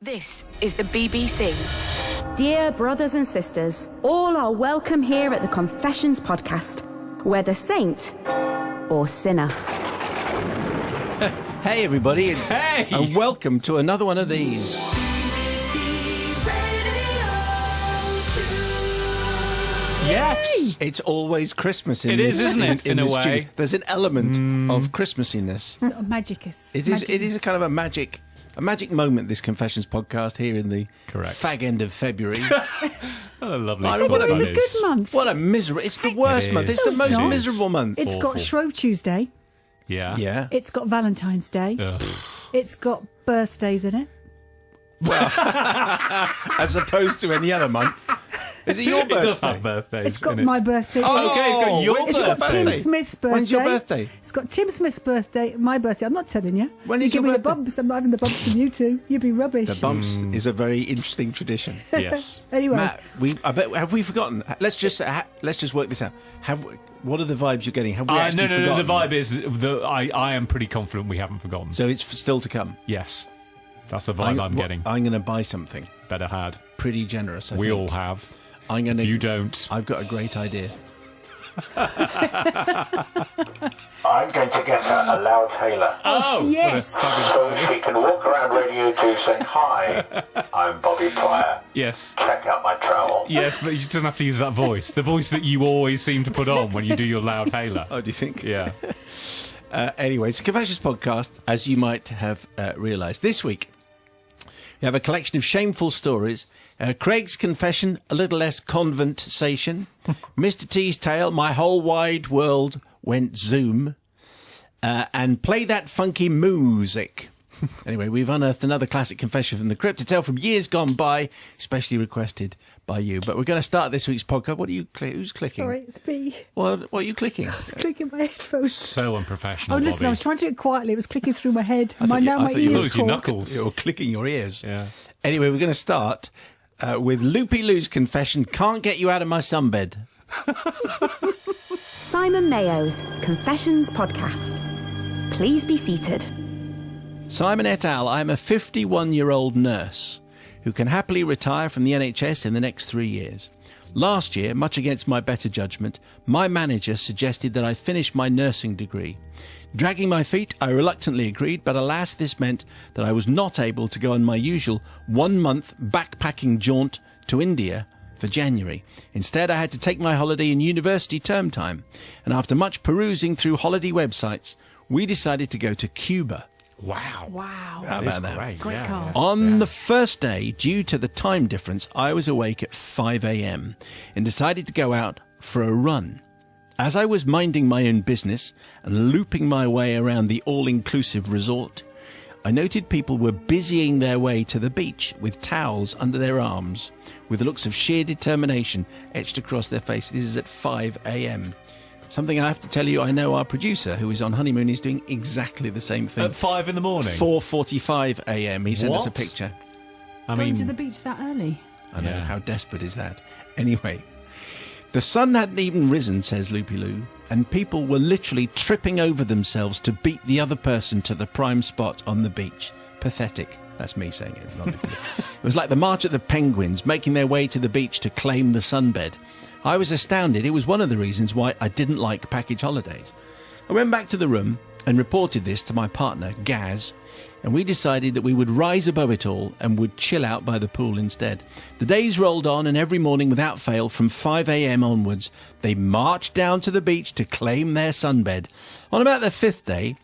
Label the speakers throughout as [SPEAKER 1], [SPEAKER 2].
[SPEAKER 1] This is the BBC.
[SPEAKER 2] Dear brothers and sisters, all are welcome here at the Confessions podcast, whether saint or sinner.
[SPEAKER 3] Hey everybody, and welcome to another one of these.
[SPEAKER 4] Yes.
[SPEAKER 3] It's always Christmas in
[SPEAKER 4] It
[SPEAKER 3] this.
[SPEAKER 4] is, isn't it, in a
[SPEAKER 3] this
[SPEAKER 4] way?
[SPEAKER 3] studio. There's an element of Christmasiness.
[SPEAKER 5] Sort of magicus.
[SPEAKER 3] It is a kind of a magic moment, this Confessions podcast here in the
[SPEAKER 4] Correct.
[SPEAKER 3] fag end of February.
[SPEAKER 4] What a lovely
[SPEAKER 3] I
[SPEAKER 4] thought
[SPEAKER 3] don't know,
[SPEAKER 4] that
[SPEAKER 5] It's a
[SPEAKER 4] is.
[SPEAKER 5] good month.
[SPEAKER 3] What a miserable... It's the worst
[SPEAKER 4] It
[SPEAKER 3] month.
[SPEAKER 4] is.
[SPEAKER 3] It's the
[SPEAKER 5] No,
[SPEAKER 3] most
[SPEAKER 5] it's not.
[SPEAKER 3] miserable month.
[SPEAKER 5] It's got
[SPEAKER 4] Awful.
[SPEAKER 5] Shrove Tuesday.
[SPEAKER 4] Yeah.
[SPEAKER 3] Yeah.
[SPEAKER 5] It's got Valentine's Day.
[SPEAKER 4] Ugh.
[SPEAKER 5] It's got birthdays in it.
[SPEAKER 3] As opposed to any other month. Is it your
[SPEAKER 4] It does
[SPEAKER 3] birthday?
[SPEAKER 4] have birthdays.
[SPEAKER 5] It's got
[SPEAKER 4] in
[SPEAKER 5] my
[SPEAKER 4] it.
[SPEAKER 5] birthday.
[SPEAKER 3] Oh,
[SPEAKER 4] Okay, it's got your
[SPEAKER 3] when's
[SPEAKER 5] It's got
[SPEAKER 3] birthday?
[SPEAKER 5] Tim Smith's birthday.
[SPEAKER 3] When's your birthday?
[SPEAKER 5] It's got Tim Smith's birthday, my birthday. I'm not telling you.
[SPEAKER 3] When
[SPEAKER 5] you
[SPEAKER 3] is
[SPEAKER 5] give
[SPEAKER 3] your
[SPEAKER 5] me
[SPEAKER 3] birthday?
[SPEAKER 5] the bumps. I'm not having the bumps from you two. You'd be rubbish.
[SPEAKER 3] The bumps is a very interesting tradition.
[SPEAKER 4] Yes.
[SPEAKER 5] Anyway,
[SPEAKER 3] Matt, have we forgotten? Let's just work this out. What are the vibes you're getting? Have we actually
[SPEAKER 4] No.
[SPEAKER 3] forgotten?
[SPEAKER 4] The vibe is I am pretty confident we haven't forgotten.
[SPEAKER 3] So it's still to come.
[SPEAKER 4] Yes. That's the vibe I'm getting.
[SPEAKER 3] I'm going to buy something
[SPEAKER 4] Better had.
[SPEAKER 3] pretty generous. I
[SPEAKER 4] We
[SPEAKER 3] think.
[SPEAKER 4] all have.
[SPEAKER 3] I'm going to.
[SPEAKER 4] If you don't.
[SPEAKER 3] I've got a great idea.
[SPEAKER 6] I'm going to get her a loud hailer
[SPEAKER 5] yes.
[SPEAKER 6] so she can walk around Radio 2 saying, "Hi, I'm Bobby Pryor.
[SPEAKER 4] Yes.
[SPEAKER 6] Check out my trowel."
[SPEAKER 4] Yes, but you don't have to use that voice. The voice that you always seem to put on when you do your loud hailer.
[SPEAKER 3] Oh, do you think?
[SPEAKER 4] Yeah.
[SPEAKER 3] Anyway, it's a Confessions podcast, as you might have realised. This week, we have a collection of shameful stories. Craig's confession, a little less convent-sation. Mr. T's tale, my whole wide world went zoom. And play that funky Moooosic. Anyway, we've unearthed another classic confession from the crypt, a tale from years gone by, especially requested by you. But we're going to start this week's podcast. What are you? Who's clicking?
[SPEAKER 5] Sorry, it's me.
[SPEAKER 3] What are you clicking?
[SPEAKER 5] I was clicking my headphones.
[SPEAKER 4] So unprofessional,
[SPEAKER 5] Oh, listen,
[SPEAKER 4] Bobby.
[SPEAKER 5] I was trying to do it quietly. It was clicking through my head.
[SPEAKER 3] I thought
[SPEAKER 5] my
[SPEAKER 3] you
[SPEAKER 5] ears
[SPEAKER 4] thought your
[SPEAKER 5] caught.
[SPEAKER 4] knuckles.
[SPEAKER 3] You're clicking your ears.
[SPEAKER 4] Yeah.
[SPEAKER 3] Anyway, we're going to start with Loopy Lou's confession, can't get you out of my sunbed.
[SPEAKER 2] Simon Mayo's Confessions podcast. Please be seated.
[SPEAKER 3] Simon et al., I am a 51-year-old nurse who can happily retire from the NHS in the next 3 years. Last year, much against my better judgment, my manager suggested that I finish my nursing degree. Dragging my feet, I reluctantly agreed, but alas, this meant that I was not able to go on my usual 1-month backpacking jaunt to India for January. Instead, I had to take my holiday in university term time, and after much perusing through holiday websites, we decided to go to Cuba.
[SPEAKER 4] Wow.
[SPEAKER 5] Wow.
[SPEAKER 3] How about that?
[SPEAKER 4] Great.
[SPEAKER 5] Great
[SPEAKER 4] yeah,
[SPEAKER 5] cast.
[SPEAKER 4] yeah.
[SPEAKER 3] On the first day, due to the time difference, I was awake at 5 a.m. and decided to go out for a run. As I was minding my own business and looping my way around the all-inclusive resort, I noted people were busying their way to the beach with towels under their arms, with looks of sheer determination etched across their faces. This is at 5 a.m. Something I have to tell you, I know our producer, who is on honeymoon, is doing exactly the same thing.
[SPEAKER 4] At 5 in the morning.
[SPEAKER 3] 4:45 a.m. He sent us a
[SPEAKER 4] What?
[SPEAKER 3] picture.
[SPEAKER 4] I
[SPEAKER 5] Going
[SPEAKER 4] mean,
[SPEAKER 5] to the beach that early.
[SPEAKER 3] I know,
[SPEAKER 4] Yeah.
[SPEAKER 3] how desperate is that? Anyway, the sun hadn't even risen, says Loopy Lou, and people were literally tripping over themselves to beat the other person to the prime spot on the beach. Pathetic. That's me saying it, not Loopy Lou. It was like the March at the Penguins, making their way to the beach to claim the sunbed. I was astounded. It was one of the reasons why I didn't like package holidays. I went back to the room and reported this to my partner, Gaz, and we decided that we would rise above it all and would chill out by the pool instead. The days rolled on, and every morning without fail from 5 a.m. onwards, they marched down to the beach to claim their sunbed. On about the fifth day,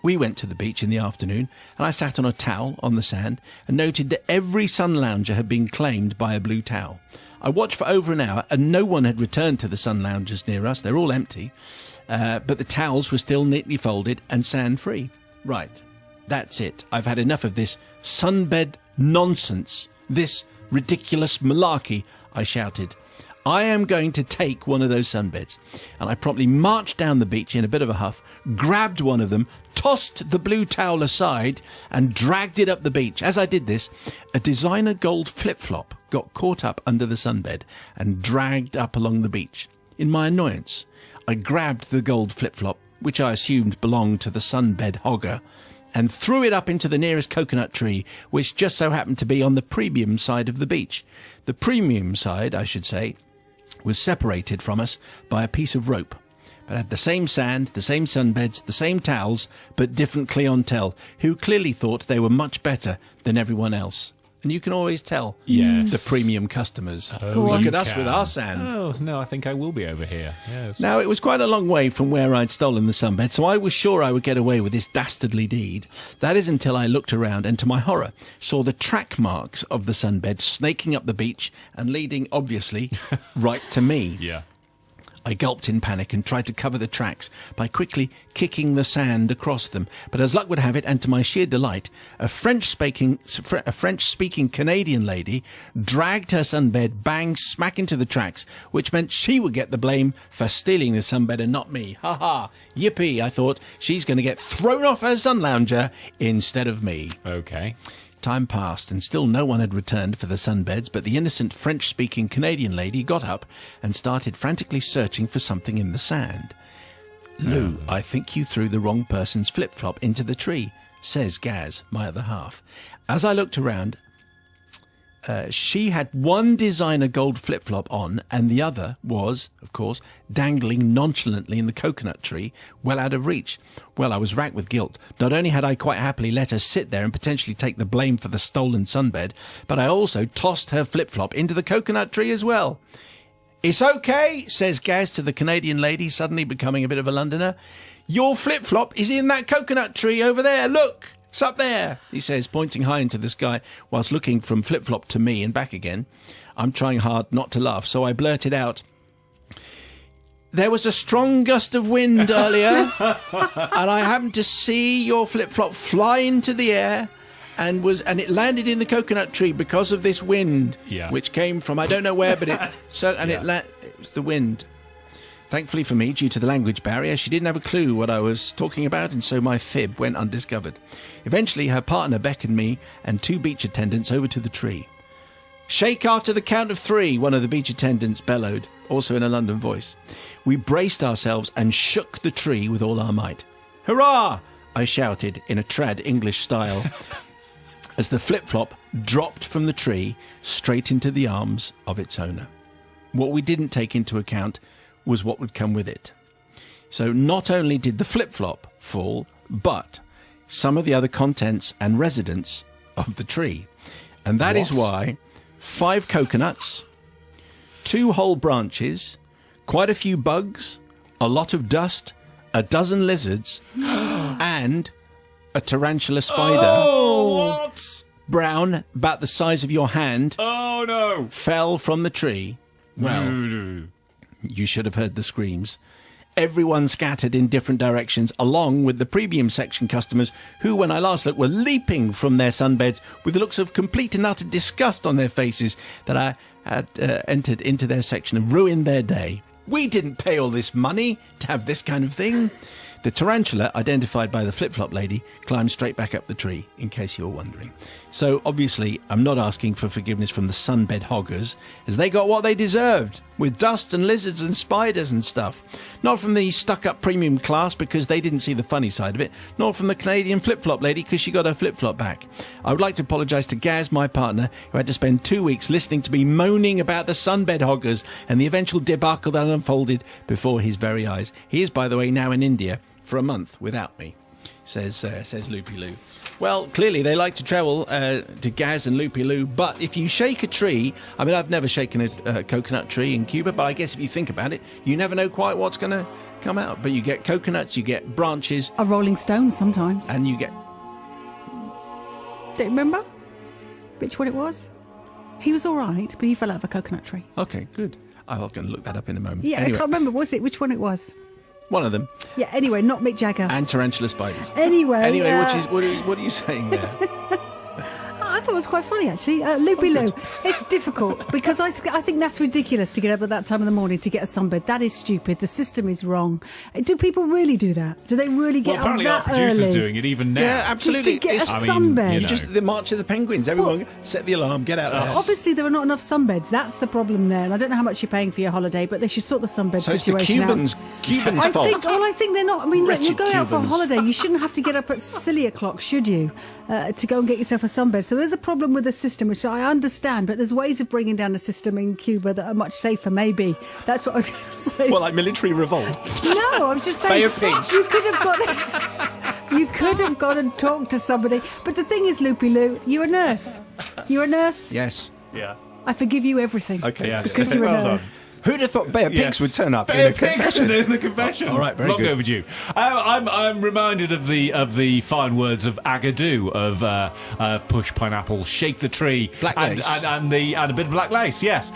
[SPEAKER 3] we went to the beach in the afternoon, and I sat on a towel on the sand and noted that every sun lounger had been claimed by a blue towel. I watched for over an hour, and no one had returned to the sun loungers near us. They're all empty, but the towels were still neatly folded and sand-free. Right, that's it. I've had enough of this sunbed nonsense, this ridiculous malarkey, I shouted. I am going to take one of those sunbeds. And I promptly marched down the beach in a bit of a huff, grabbed one of them, tossed the blue towel aside and dragged it up the beach. As I did this, a designer gold flip-flop got caught up under the sunbed and dragged up along the beach. In my annoyance, I grabbed the gold flip-flop, which I assumed belonged to the sunbed hogger, and threw it up into the nearest coconut tree, which just so happened to be on the premium side of the beach. The premium side, I should say, was separated from us by a piece of rope, but had the same sand, the same sunbeds, the same towels, but different clientele, who clearly thought they were much better than everyone else. And you can always tell the premium customers. Look at us with our sand.
[SPEAKER 4] Oh, no, I think I will be over here. Yes.
[SPEAKER 3] Now, it was quite a long way from where I'd stolen the sunbed, so I was sure I would get away with this dastardly deed. That is until I looked around and, to my horror, saw the track marks of the sunbed snaking up the beach and leading, obviously, right to me.
[SPEAKER 4] Yeah.
[SPEAKER 3] I gulped in panic and tried to cover the tracks by quickly kicking the sand across them. But as luck would have it, and to my sheer delight, a French-speaking Canadian lady dragged her sunbed bang smack into the tracks, which meant she would get the blame for stealing the sunbed and not me. Ha ha! Yippee! I thought, she's going to get thrown off her sun lounger instead of me.
[SPEAKER 4] Okay.
[SPEAKER 3] Time passed, and still no one had returned for the sunbeds, but the innocent French-speaking Canadian lady got up and started frantically searching for something in the sand. Lou, I think you threw the wrong person's flip-flop into the tree, says Gaz, my other half. As I looked around, she had one designer gold flip-flop on, and the other was, of course, dangling nonchalantly in the coconut tree, well out of reach. Well, I was racked with guilt. Not only had I quite happily let her sit there and potentially take the blame for the stolen sunbed, but I also tossed her flip-flop into the coconut tree as well. It's okay, says Gaz to the Canadian lady, suddenly becoming a bit of a Londoner. Your flip-flop is in that coconut tree over there, look! It's up there, he says, pointing high into the sky, whilst looking from flip-flop to me and back again. I'm trying hard not to laugh, so I blurted out, there was a strong gust of wind earlier, and I happened to see your flip-flop fly into the air, and it landed in the coconut tree because of this wind, which came from I don't know where, but it was the wind. Thankfully for me, due to the language barrier, she didn't have a clue what I was talking about, and so my fib went undiscovered. Eventually, her partner beckoned me and 2 beach attendants over to the tree. Shake after the count of 3, one of the beach attendants bellowed, also in a London voice. We braced ourselves and shook the tree with all our might. Hurrah! I shouted in a trad English style as the flip-flop dropped from the tree straight into the arms of its owner. What we didn't take into account was what would come with it. So not only did the flip-flop fall, but some of the other contents and residents of the tree. And that is why 5 coconuts, 2 whole branches, quite a few bugs, a lot of dust, a dozen lizards, and a tarantula spider.
[SPEAKER 4] Oh, what?
[SPEAKER 3] Brown, about the size of your hand.
[SPEAKER 4] Oh, no.
[SPEAKER 3] Fell from the tree. Well, you should have heard the screams. Everyone scattered in different directions, along with the premium section customers who, when I last looked, were leaping from their sunbeds with looks of complete and utter disgust on their faces that I had entered into their section and ruined their day. We didn't pay all this money to have this kind of thing. The tarantula, identified by the flip-flop lady, climbed straight back up the tree, in case you were wondering. So, obviously, I'm not asking for forgiveness from the sunbed hoggers, as they got what they deserved, with dust and lizards and spiders and stuff. Not from the stuck-up premium class, because they didn't see the funny side of it, nor from the Canadian flip-flop lady, because she got her flip-flop back. I would like to apologise to Gaz, my partner, who had to spend 2 weeks listening to me moaning about the sunbed hoggers and the eventual debacle that unfolded before his very eyes. He is, by the way, now in India for a month without me, says Loopy Loo. Well, clearly they like to travel to Gaz and Loopy Loo, but if you shake a tree, I mean, I've never shaken a coconut tree in Cuba, but I guess if you think about it, you never know quite what's going to come out. But you get coconuts, you get branches.
[SPEAKER 5] A rolling stone sometimes.
[SPEAKER 3] And you get...
[SPEAKER 5] Do you remember which one it was? He was all right, but he fell out of a coconut tree.
[SPEAKER 3] Okay, good. I'm going to look that up in a moment.
[SPEAKER 5] Yeah,
[SPEAKER 3] anyway,
[SPEAKER 5] I can't remember, was it? Which one it was?
[SPEAKER 3] one of them.
[SPEAKER 5] Yeah, anyway, not Mick Jagger.
[SPEAKER 3] And tarantula spiders.
[SPEAKER 5] Anyway,
[SPEAKER 3] what are you saying there?
[SPEAKER 5] I thought it was quite funny, actually. Loopy Loo. It's difficult because I think that's ridiculous to get up at that time of the morning to get a sunbed. That is stupid. The system is wrong. Do people really do that? Do they really get up that early?
[SPEAKER 4] Well, apparently our producer's doing it even now.
[SPEAKER 3] Yeah, absolutely.
[SPEAKER 5] Just to get a sunbed.
[SPEAKER 3] Just the March of the Penguins. Everyone set the alarm, get out there.
[SPEAKER 5] Obviously, there are not enough sunbeds. That's the problem there. And I don't know how much you're paying for your holiday, but they should sort the sunbed
[SPEAKER 3] So it's the
[SPEAKER 5] situation
[SPEAKER 3] Cubans'
[SPEAKER 5] out.
[SPEAKER 3] fault.
[SPEAKER 5] I think they're not. I mean, look,
[SPEAKER 3] Wretched
[SPEAKER 5] you're going out for a
[SPEAKER 3] Cubans.
[SPEAKER 5] holiday. You shouldn't have to get up at silly o'clock, should you, to go and get yourself a sunbed. So there's a problem with the system, which I understand, but there's ways of bringing down the system in Cuba that are much safer, maybe. That's what I was going to say.
[SPEAKER 3] Well, like military revolt.
[SPEAKER 5] No, I was just saying.
[SPEAKER 3] Bay of Pigs.
[SPEAKER 5] You could have got... You could have gone and talked to somebody. But the thing is, Loopy Loo, you're a nurse. You're a nurse.
[SPEAKER 3] Yes.
[SPEAKER 4] Yeah.
[SPEAKER 5] I forgive you everything.
[SPEAKER 3] Okay.
[SPEAKER 4] Yes.
[SPEAKER 5] Because you're a
[SPEAKER 4] Well done.
[SPEAKER 5] nurse.
[SPEAKER 3] Who'd have thought Bay of Pigs
[SPEAKER 4] Yes.
[SPEAKER 3] would turn up
[SPEAKER 4] Bay
[SPEAKER 3] in a
[SPEAKER 4] of Pigs
[SPEAKER 3] confession?
[SPEAKER 4] in the confession.
[SPEAKER 3] All right, very
[SPEAKER 4] Long
[SPEAKER 3] good.
[SPEAKER 4] overdue. I'm reminded of the fine words of Agadoo of Push Pineapple, Shake the Tree,
[SPEAKER 3] Black
[SPEAKER 4] and,
[SPEAKER 3] Lace.
[SPEAKER 4] and a bit of Black Lace. Yes.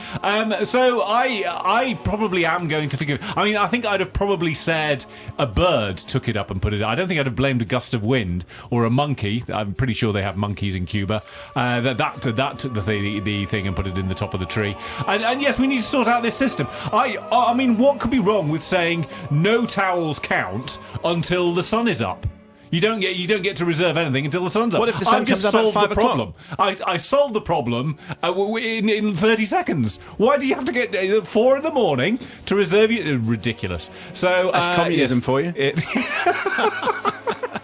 [SPEAKER 4] So I probably am going to forgive. I mean, I think I'd have probably said a bird took it up and put it. I don't think I'd have blamed a gust of wind or a monkey. I'm pretty sure they have monkeys in Cuba. That took the thing and put it in the top of the tree. And yes, we need to sort out this system. I mean, what could be wrong with saying no towels count until the sun is up? You don't get to reserve anything until the sun's up.
[SPEAKER 3] What if the sun
[SPEAKER 4] I've just
[SPEAKER 3] comes up at
[SPEAKER 4] solved
[SPEAKER 3] 5
[SPEAKER 4] the
[SPEAKER 3] o'clock?
[SPEAKER 4] problem. I solved the problem in 30 seconds. Why do you have to get 4 in the morning to reserve you? Ridiculous. So
[SPEAKER 3] That's communism
[SPEAKER 4] yes,
[SPEAKER 3] for you.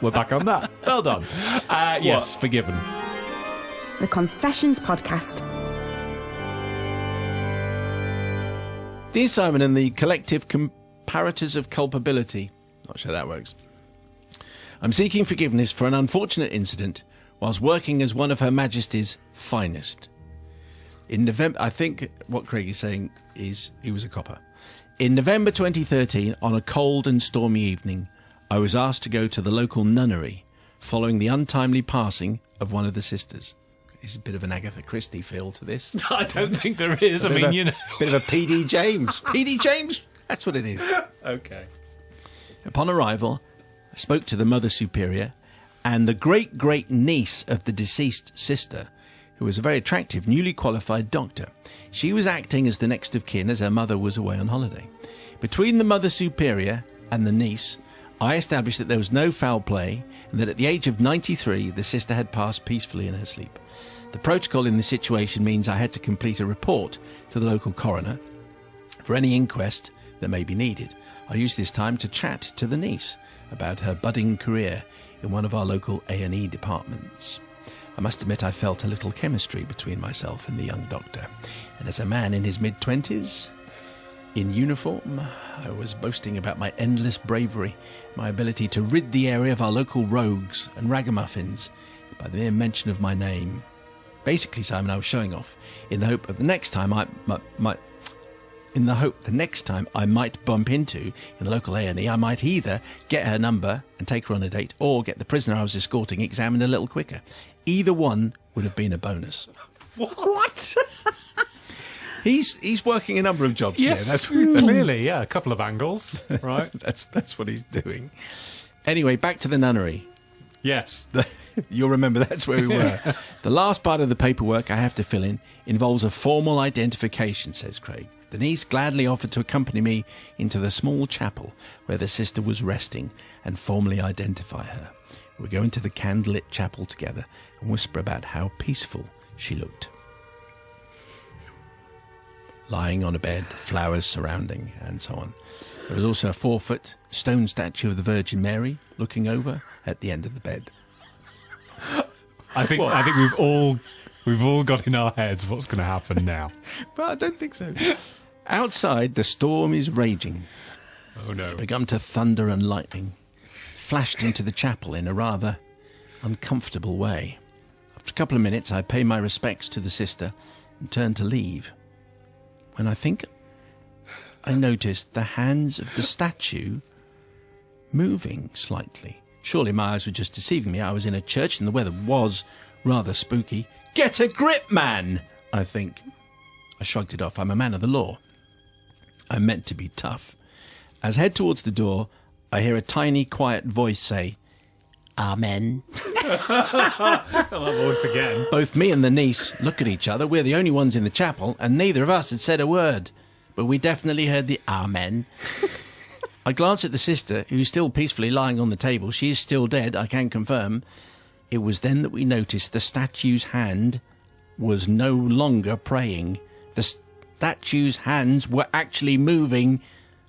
[SPEAKER 4] We're back on that. Well done. Yes, forgiven.
[SPEAKER 2] The Confessions Podcast.
[SPEAKER 3] Dear Simon and the collective comparators of culpability. Not sure that works. I'm seeking forgiveness for an unfortunate incident whilst working as one of Her Majesty's finest. In November, I think what Craig is saying is he was a copper. In November 2013, on a cold and stormy evening, I was asked to go to the local nunnery following the untimely passing of one of the sisters. There's a bit of an Agatha Christie feel to this.
[SPEAKER 4] I don't think there is. I
[SPEAKER 3] Bit
[SPEAKER 4] mean,
[SPEAKER 3] of a-
[SPEAKER 4] you know.
[SPEAKER 3] Bit of a P.D. James. P.D. James, that's what it is.
[SPEAKER 4] Okay.
[SPEAKER 3] Upon arrival, I spoke to the Mother Superior and the great-great-niece of the deceased sister, who was a very attractive, newly qualified doctor. She was acting as the next of kin as her mother was away on holiday. Between the Mother Superior and the niece, I established that there was no foul play and that at the age of 93, the sister had passed peacefully in her sleep. The protocol in this situation means I had to complete a report to the local coroner for any inquest that may be needed. I used this time to chat to the niece about her budding career in one of our local A&E departments. I must admit I felt a little chemistry between myself and the young doctor, and as a man in his mid-20s, in uniform, I was boasting about my endless bravery, my ability to rid the area of our local rogues and ragamuffins by the mere mention of my name. Basically, Simon, I was showing off in the hope of the next time I might bump into in the local A&E, I might either get her number and take her on a date or get the prisoner I was escorting examined a little quicker. Either one would have been a bonus.
[SPEAKER 5] What?
[SPEAKER 3] He's working a number of jobs
[SPEAKER 4] Yes,
[SPEAKER 3] here.
[SPEAKER 4] clearly, yeah, a couple of angles, right?
[SPEAKER 3] That's what he's doing. Anyway, back to the nunnery.
[SPEAKER 4] Yes.
[SPEAKER 3] You'll remember that's where we were. The last part of the paperwork I have to fill in involves a formal identification, says Craig. The niece gladly offered to accompany me into the small chapel where the sister was resting and formally identify her. We go into the candlelit chapel together and whisper about how peaceful she looked. Lying on a bed, flowers surrounding, and so on. There is also a 4-foot stone statue of the Virgin Mary looking over at the end of the bed.
[SPEAKER 4] I think we've all got in our heads what's going to happen now.
[SPEAKER 3] But I don't think so. Outside, the storm is raging.
[SPEAKER 4] Oh no.
[SPEAKER 3] It's begun to thunder and lightning flashed into the chapel in a rather uncomfortable way. After a couple of minutes, I pay my respects to the sister and turn to leave. When I think I noticed the hands of the statue moving slightly. Surely my eyes were just deceiving me. I was in a church and the weather was rather spooky. Get a grip, man, I think. I shrugged it off. I'm a man of the law. I'm meant to be tough. As I head towards the door, I hear a tiny, quiet voice say, Amen.
[SPEAKER 4] That voice again.
[SPEAKER 3] Both me and the niece look at each other. We're the only ones in the chapel, and neither of us had said a word. But we definitely heard the Amen. I glanced at the sister, who's still peacefully lying on the table. She is still dead, I can confirm. It was then that we noticed the statue's hand was no longer praying. The statue's hands were actually moving.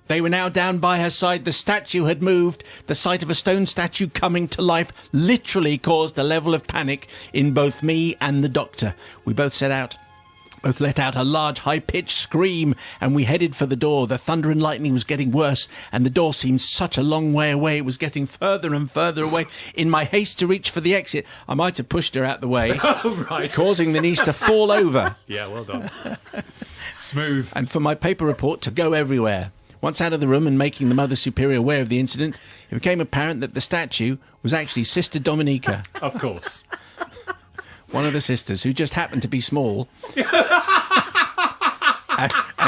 [SPEAKER 3] They were now down by her side. The statue had moved. The sight of a stone statue coming to life literally caused a level of panic in both me and the doctor. We both let out a large, high-pitched scream, and we headed for the door. The thunder and lightning was getting worse, and the door seemed such a long way away. It was getting further and further away. In my haste to reach for the exit, I might have pushed her out the way, causing the niece to fall over.
[SPEAKER 4] Yeah, well done. Smooth.
[SPEAKER 3] And for my paper report to go everywhere. Once out of the room and making the Mother Superior aware of the incident, it became apparent that the statue was actually Sister Dominica.
[SPEAKER 4] Of course.
[SPEAKER 3] One of the sisters, who just happened to be small. and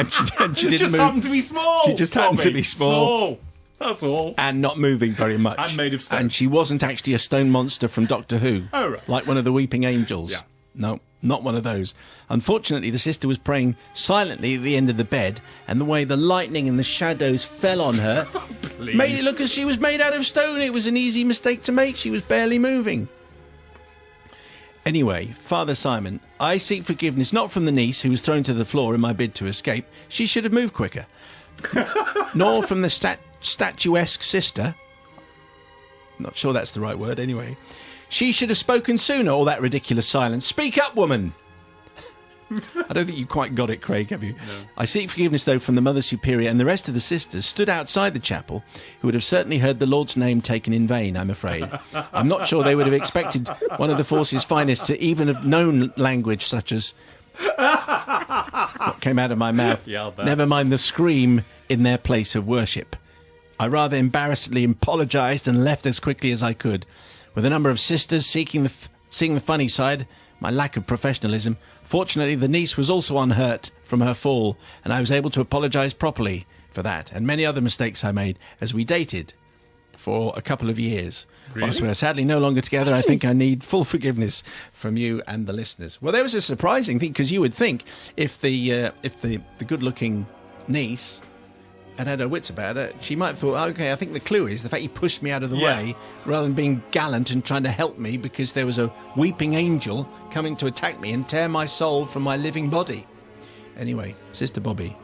[SPEAKER 3] she didn't
[SPEAKER 4] just
[SPEAKER 3] move.
[SPEAKER 4] happened to be small.
[SPEAKER 3] She just happened to
[SPEAKER 4] Bobby.
[SPEAKER 3] be small.
[SPEAKER 4] That's all.
[SPEAKER 3] And not moving very much.
[SPEAKER 4] And made of stone.
[SPEAKER 3] And she wasn't actually a stone monster from Doctor Who.
[SPEAKER 4] Oh, right.
[SPEAKER 3] Like one of the Weeping Angels.
[SPEAKER 4] Yeah.
[SPEAKER 3] No, not one of those. Unfortunately, the sister was praying silently at the end of the bed, and the way the lightning and the shadows fell on her made it look as she was made out of stone. It was an easy mistake to make. She was barely moving. Anyway, Father Simon, I seek forgiveness not from the niece who was thrown to the floor in my bid to escape. She should have moved quicker. Nor from the statuesque sister. Not sure that's the right word, anyway. She should have spoken sooner, all that ridiculous silence. Speak up, woman! I don't think you quite got it, Craig, have you? No. I seek forgiveness, though, from the Mother Superior, and the rest of the sisters stood outside the chapel, who would have certainly heard the Lord's name taken in vain, I'm afraid. I'm not sure they would have expected one of the Force's finest to even have known language such as what came out of my mouth.
[SPEAKER 4] Yeah, I'll bet.
[SPEAKER 3] Never mind the scream in their place of worship. I rather embarrassedly apologised and left as quickly as I could. With a number of sisters seeing the funny side, my lack of professionalism. Fortunately, the niece was also unhurt from her fall, and I was able to apologise properly for that and many other mistakes I made as we dated for a couple of years.
[SPEAKER 4] Really?
[SPEAKER 3] Whilst we are sadly no longer together, I think I need full forgiveness from you and the listeners. Well, there was a surprising thing, because you would think if the good-looking niece had her wits about her, she might have thought, okay, I think the clue is the fact he pushed me out of the way, rather than being gallant and trying to help me because there was a weeping angel coming to attack me and tear my soul from my living body. Anyway, Sister Bobby.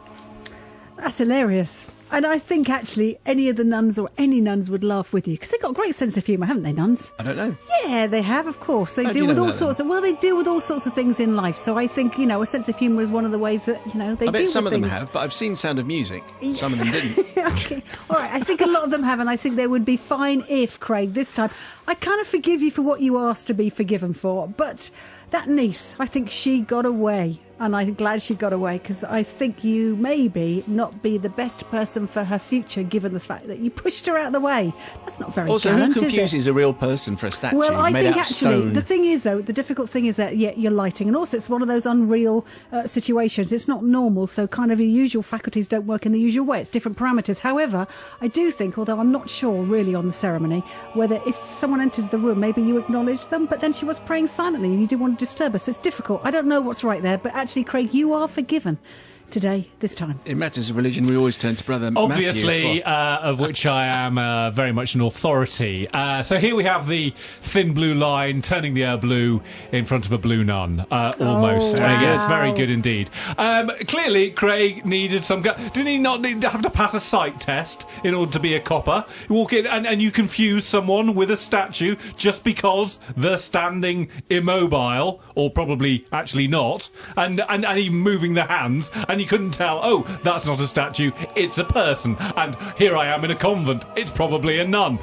[SPEAKER 5] That's hilarious. And I think actually any of the nuns or any nuns would laugh with you, because they've got a great sense of humour, haven't they, nuns?
[SPEAKER 3] I don't know.
[SPEAKER 5] Yeah, they have, of course. They
[SPEAKER 3] How do
[SPEAKER 5] deal
[SPEAKER 3] you
[SPEAKER 5] with
[SPEAKER 3] know
[SPEAKER 5] all
[SPEAKER 3] that,
[SPEAKER 5] sorts of, well, they deal with all sorts of things in life. So I think, a sense of humour is one of the ways that, they
[SPEAKER 3] I
[SPEAKER 5] deal
[SPEAKER 3] bet
[SPEAKER 5] with
[SPEAKER 3] some of them
[SPEAKER 5] things.
[SPEAKER 3] have, but I've seen Sound of Music. Some of them didn't.
[SPEAKER 5] Okay. All right, I think a lot of them have, and I think they would be fine if, Craig, this time, I kind of forgive you for what you asked to be forgiven for, but that niece, I think she got away. And I'm glad she got away, because I think you maybe not be the best person for her future, given the fact that you pushed her out of the way. That's not very
[SPEAKER 3] Also,
[SPEAKER 5] gallant,
[SPEAKER 3] who
[SPEAKER 5] is it?
[SPEAKER 3] confuses a real person for a statue
[SPEAKER 5] Well, I
[SPEAKER 3] made
[SPEAKER 5] think
[SPEAKER 3] out of
[SPEAKER 5] actually
[SPEAKER 3] stone?
[SPEAKER 5] the thing is, though, the difficult thing is that you're lighting, and also it's one of those unreal situations. It's not normal, so kind of your usual faculties don't work in the usual way. It's different parameters. However, I do think, although I'm not sure really on the ceremony, whether if someone enters the room, maybe you acknowledge them, but then she was praying silently and you didn't want to disturb her, so it's difficult. I don't know what's right there, but actually, Craig, you are forgiven today, this time.
[SPEAKER 3] In matters of religion, we always turn to Brother
[SPEAKER 4] Obviously,
[SPEAKER 3] Matthew
[SPEAKER 4] of which I am very much an authority. So here we have the thin blue line turning the air blue in front of a blue nun. Almost.
[SPEAKER 5] Oh, wow.
[SPEAKER 4] Yes, very good indeed. Clearly, Craig needed some... Didn't he not have to pass a sight test in order to be a copper? You walk in and you confuse someone with a statue just because they're standing immobile, or probably actually not, and even moving their hands, and you couldn't tell, oh, that's not a statue, it's a person, and here I am in a convent, it's probably a nun.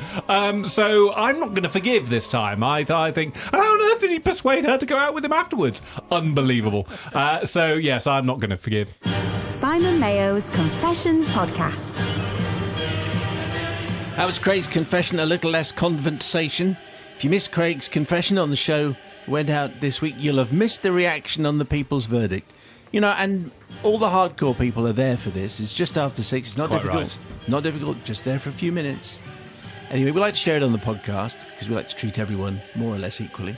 [SPEAKER 4] So I'm not going to forgive this time. I think, how on earth did he persuade her to go out with him afterwards? Unbelievable. So yes, I'm not going to forgive.
[SPEAKER 2] Simon Mayo's Confessions Podcast.
[SPEAKER 3] That was Craig's confession, a little less conventation. If you missed Craig's confession on the show that went out this week, you'll have missed the reaction on the people's verdict. And all the hardcore people are there for this. It's just after 6. It's not
[SPEAKER 4] Quite
[SPEAKER 3] difficult.
[SPEAKER 4] right.
[SPEAKER 3] Not difficult, just there for a few minutes. Anyway, we like to share it on the podcast because we like to treat everyone more or less equally.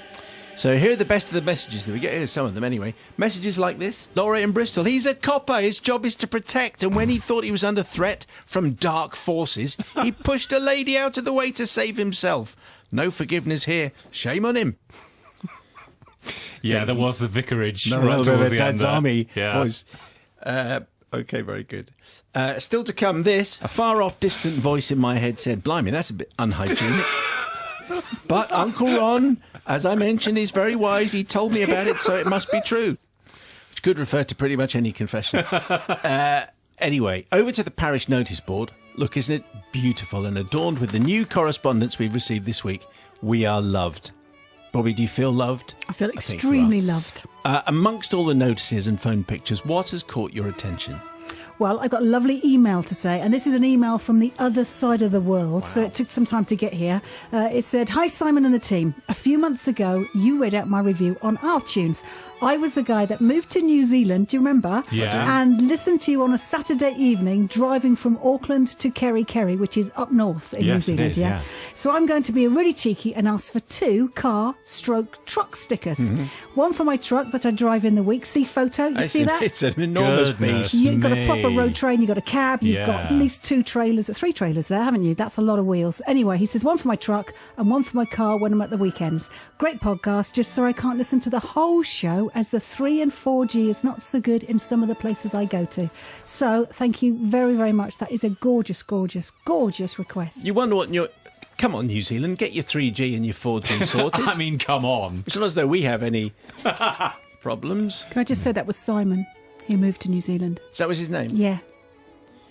[SPEAKER 3] So here are the best of the messages that we get. Here's some of them anyway. Messages like this. Laura in Bristol. He's a copper. His job is to protect. And when he thought he was under threat from dark forces, he pushed a lady out of the way to save himself. No forgiveness here. Shame on him.
[SPEAKER 4] Yeah, there was the vicarage
[SPEAKER 3] No,
[SPEAKER 4] right towards the
[SPEAKER 3] Dad's
[SPEAKER 4] end there.
[SPEAKER 3] army
[SPEAKER 4] Yeah.
[SPEAKER 3] voice. Okay, very good. Still to come, this. A far-off distant voice in my head said, blimey, that's a bit unhygienic. But Uncle Ron, as I mentioned, is very wise. He told me about it, so it must be true. Which could refer to pretty much any confession. Anyway, over to the parish notice board. Look, isn't it beautiful and adorned with the new correspondence we've received this week? We are loved. Bobby, do you feel loved?
[SPEAKER 5] I feel
[SPEAKER 3] think you
[SPEAKER 5] extremely
[SPEAKER 3] are.
[SPEAKER 5] loved.
[SPEAKER 3] Amongst all the notices and phone pictures, what has caught your attention?
[SPEAKER 5] Well, I've got a lovely email to say, and this is an email from the other side of the world, so it took some time to get here. It said, "Hi Simon and the team. A few months ago, you read out my review on iTunes. I was the guy that moved to New Zealand, do you remember?
[SPEAKER 4] Yeah.
[SPEAKER 5] And listened to you on a Saturday evening driving from Auckland to Kerry, which is up north in New
[SPEAKER 4] Yes, it
[SPEAKER 5] Zealand.
[SPEAKER 4] is, yeah.
[SPEAKER 5] So I'm going to be really cheeky and ask for 2 car/truck stickers.
[SPEAKER 4] Mm-hmm.
[SPEAKER 5] One for my truck that I drive in the week. See photo? You see that?
[SPEAKER 3] It's an enormous
[SPEAKER 4] Goodness.
[SPEAKER 3] beast.
[SPEAKER 5] You've got a proper
[SPEAKER 4] me.
[SPEAKER 5] road train, you've got a cab, you've got
[SPEAKER 4] Yeah.
[SPEAKER 5] at least 3 trailers there, haven't you? That's a lot of wheels. Anyway, he says one for my truck and one for my car when I'm at the weekends. Great podcast, just so I can't listen to the whole show as the 3 and 4G is not so good in some of the places I go to. So, thank you very, very much. That is a gorgeous, gorgeous, gorgeous request.
[SPEAKER 3] You wonder what your... Come on, New Zealand, get your 3G and your 4G sorted.
[SPEAKER 4] I mean, come on.
[SPEAKER 3] It's not as though we have any problems.
[SPEAKER 5] Can I just say that was Simon? He moved to New Zealand.
[SPEAKER 3] So that was his name?
[SPEAKER 5] Yeah.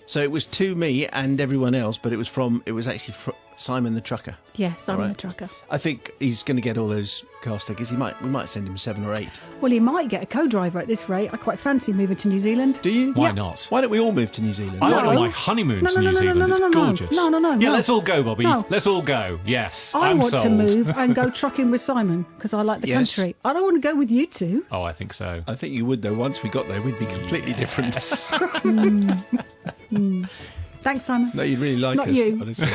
[SPEAKER 3] So it was to me and everyone else, but it was actually Simon the trucker.
[SPEAKER 5] Yeah, Simon
[SPEAKER 3] All right.
[SPEAKER 5] the trucker.
[SPEAKER 3] I think he's going to get all those car stickers. We might send him 7 or 8.
[SPEAKER 5] Well, he might get a co-driver at this rate. I quite fancy moving to New Zealand.
[SPEAKER 3] Do you?
[SPEAKER 4] Why
[SPEAKER 5] Yeah.
[SPEAKER 4] not?
[SPEAKER 3] Why don't we all move to New Zealand?
[SPEAKER 4] I
[SPEAKER 5] No.
[SPEAKER 4] went on my honeymoon to New Zealand. It's gorgeous.
[SPEAKER 5] No.
[SPEAKER 4] Yeah, let's all go, Bobby.
[SPEAKER 5] No.
[SPEAKER 4] Let's all go. Yes,
[SPEAKER 5] I
[SPEAKER 4] I'm
[SPEAKER 5] want
[SPEAKER 4] sold.
[SPEAKER 5] to move and go trucking with Simon because I like the
[SPEAKER 3] Yes.
[SPEAKER 5] country. I don't want to go with you two.
[SPEAKER 4] Oh, I think so.
[SPEAKER 3] I think you would, though. Once we got there, we'd be completely different.
[SPEAKER 4] Yes.
[SPEAKER 5] Thanks, Simon.
[SPEAKER 3] No, you'd really like
[SPEAKER 5] Not
[SPEAKER 3] us,
[SPEAKER 5] you.
[SPEAKER 3] honestly.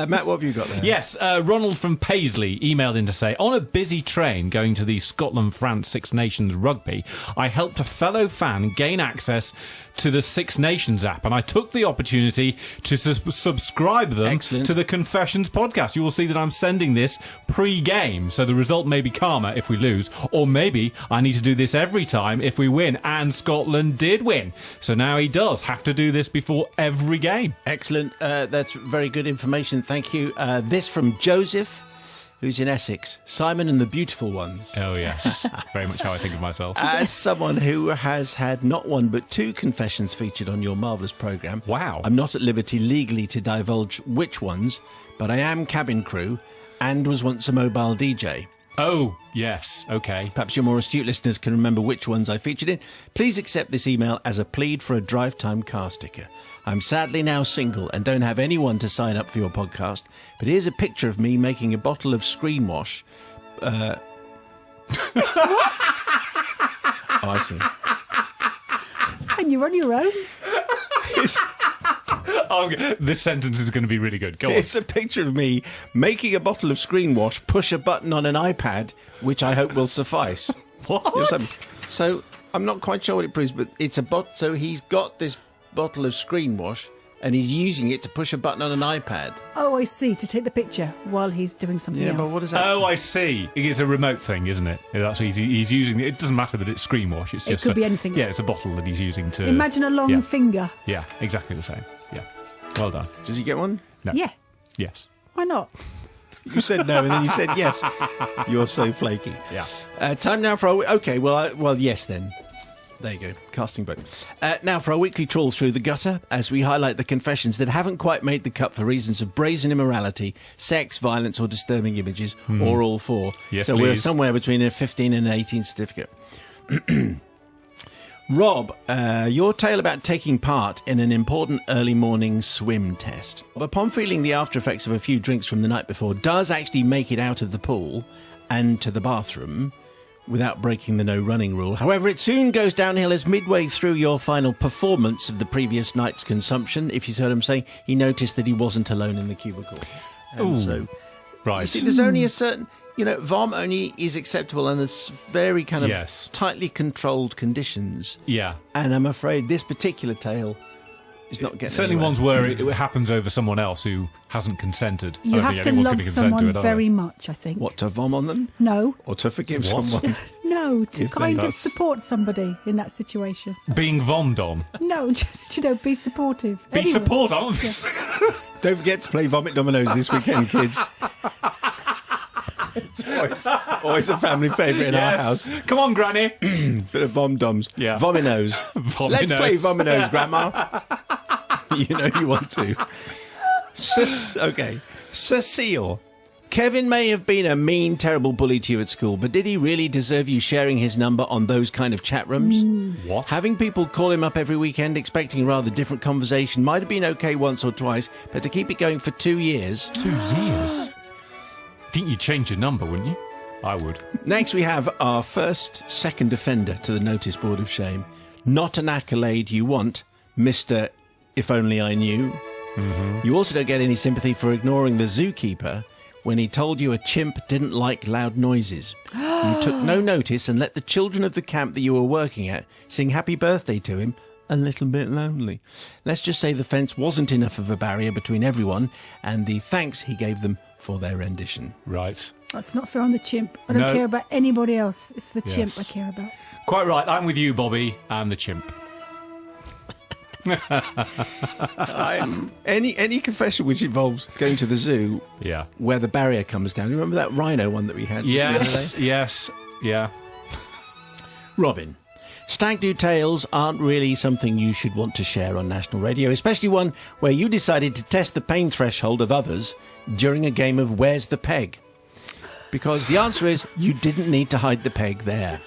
[SPEAKER 3] Matt, what have you got there?
[SPEAKER 4] Yes, Ronald from Paisley emailed in to say, on a busy train going to the Scotland-France Six Nations rugby, I helped a fellow fan gain access to the Six Nations app, and I took the opportunity to subscribe them
[SPEAKER 3] Excellent.
[SPEAKER 4] to the Confessions podcast. You will see that I'm sending this pre-game, so the result may be karma if we lose, or maybe I need to do this every time if we win, and Scotland did win. So now he does have to do this before every game.
[SPEAKER 3] Excellent. That's very good information. Thank you. This from Joseph, who's in Essex. Simon and the Beautiful Ones.
[SPEAKER 4] Oh, yes. Very much how I think of myself.
[SPEAKER 3] As someone who has had not 1 but 2 confessions featured on your marvellous programme,
[SPEAKER 4] Wow.
[SPEAKER 3] I'm not at liberty legally to divulge which ones, but I am cabin crew and was once a mobile DJ.
[SPEAKER 4] Oh, yes. Okay.
[SPEAKER 3] Perhaps your more astute listeners can remember which ones I featured in. Please accept this email as a plead for a drive time car sticker. I'm sadly now single and don't have anyone to sign up for your podcast, but here's a picture of me making a bottle of screen wash. What? Oh, I see.
[SPEAKER 5] And you're on your own?
[SPEAKER 4] Oh, this sentence is going to be really good. Go on.
[SPEAKER 3] It's a picture of me making a bottle of screen wash, push a button on an iPad, which I hope will suffice.
[SPEAKER 4] What?
[SPEAKER 3] So I'm not quite sure what it proves, but it's a So he's got this bottle of screen wash, and he's using it to push a button on an iPad.
[SPEAKER 5] Oh, I see. To take the picture while he's doing something
[SPEAKER 3] Yeah,
[SPEAKER 5] else.
[SPEAKER 3] but what is that?
[SPEAKER 4] Oh, I see. It's a remote thing, isn't it? That's what he's using. It doesn't matter that it's screen wash. It's
[SPEAKER 5] It
[SPEAKER 4] just
[SPEAKER 5] could be anything.
[SPEAKER 4] Yeah, it's a bottle that he's using to.
[SPEAKER 5] Imagine a long
[SPEAKER 4] yeah.
[SPEAKER 5] finger.
[SPEAKER 4] Yeah, exactly the same. Yeah. Well done.
[SPEAKER 3] Does he get one?
[SPEAKER 4] No.
[SPEAKER 5] Yeah.
[SPEAKER 4] Yes.
[SPEAKER 5] Why not?
[SPEAKER 3] You said no, and then you said yes. You're so flaky.
[SPEAKER 4] Yeah.
[SPEAKER 3] Time now for our... Okay, well, yes then. There you go, casting vote. Now for our weekly trawl through the gutter, as we highlight the confessions that haven't quite made the cut for reasons of brazen immorality, sex, violence or disturbing images, or all 4.
[SPEAKER 4] Yes,
[SPEAKER 3] so we're
[SPEAKER 4] please.
[SPEAKER 3] somewhere between a 15 and an 18 certificate. Rob, your tale about taking part in an important early morning swim test. Upon feeling the after effects of a few drinks from the night before, does actually make it out of the pool and to the bathroom without breaking the no running rule. However, it soon goes downhill as midway through your final performance of the previous night's consumption, if you see what I'm saying, he noticed that he wasn't alone in the cubicle. And so,
[SPEAKER 4] Right.
[SPEAKER 3] you see, there's only a certain, vom only is acceptable under very kind of
[SPEAKER 4] Yes.
[SPEAKER 3] tightly controlled conditions.
[SPEAKER 4] Yeah.
[SPEAKER 3] And I'm afraid this particular tale is not getting
[SPEAKER 4] Certainly
[SPEAKER 3] anywhere.
[SPEAKER 4] ones where it happens over someone else who hasn't consented. I
[SPEAKER 5] You
[SPEAKER 4] don't
[SPEAKER 5] have
[SPEAKER 4] think
[SPEAKER 5] to
[SPEAKER 4] anyone's
[SPEAKER 5] love
[SPEAKER 4] gonna consent to
[SPEAKER 5] someone
[SPEAKER 4] it, are
[SPEAKER 5] very
[SPEAKER 4] they?
[SPEAKER 5] much, I think.
[SPEAKER 3] What, to vom on them?
[SPEAKER 5] No,
[SPEAKER 3] Or to forgive
[SPEAKER 4] What?
[SPEAKER 3] someone?
[SPEAKER 5] no, to
[SPEAKER 3] If they
[SPEAKER 5] kind of
[SPEAKER 3] does.
[SPEAKER 5] support somebody in that situation.
[SPEAKER 4] Being vommed on.
[SPEAKER 5] No, just, be supportive.
[SPEAKER 4] Be
[SPEAKER 5] Anyway.
[SPEAKER 4] support on.
[SPEAKER 3] Don't forget to play Vomit Dominoes this weekend, kids. It's always a family favourite in our house.
[SPEAKER 4] Come on, Granny.
[SPEAKER 3] Bit of Vom-Doms.
[SPEAKER 4] Yeah.
[SPEAKER 3] Vominos.
[SPEAKER 4] Vominos.
[SPEAKER 3] Let's play Vominos, Grandma. You know you want to. Okay. Cecile. Kevin may have been a mean, terrible bully to you at school, but did he really deserve you sharing his number on those kind of chat rooms?
[SPEAKER 4] What?
[SPEAKER 3] Having people call him up every weekend expecting a rather different conversation might have been okay once or twice, but to keep it going for 2 years...
[SPEAKER 4] 2 years? Think you'd change your number, wouldn't you? I would.
[SPEAKER 3] Next, we have our second offender to the notice board of shame. Not an accolade you want, Mr. If Only I Knew.
[SPEAKER 4] Mm-hmm.
[SPEAKER 3] You also don't get any sympathy for ignoring the zookeeper when he told you a chimp didn't like loud noises. You took no notice and let the children of the camp that you were working at sing happy birthday to him, a little bit lonely. Let's just say the fence wasn't enough of a barrier between everyone and the thanks he gave them for their rendition.
[SPEAKER 4] Right.
[SPEAKER 5] That's not fair on the chimp. I don't
[SPEAKER 4] No.
[SPEAKER 5] care about anybody else. It's the chimp
[SPEAKER 4] Yes.
[SPEAKER 5] I care about.
[SPEAKER 4] Quite right. I'm with you, Bobby. I'm the chimp.
[SPEAKER 3] Any confession which involves going to the zoo
[SPEAKER 4] Yeah.
[SPEAKER 3] where the barrier comes down. You remember that rhino one that we had just the other
[SPEAKER 4] Yes.
[SPEAKER 3] day?
[SPEAKER 4] Yes. Yeah.
[SPEAKER 3] Robin, stag do tales aren't really something you should want to share on national radio, especially one where you decided to test the pain threshold of others during a game of Where's the Peg? Because the answer is you didn't need to hide the peg there.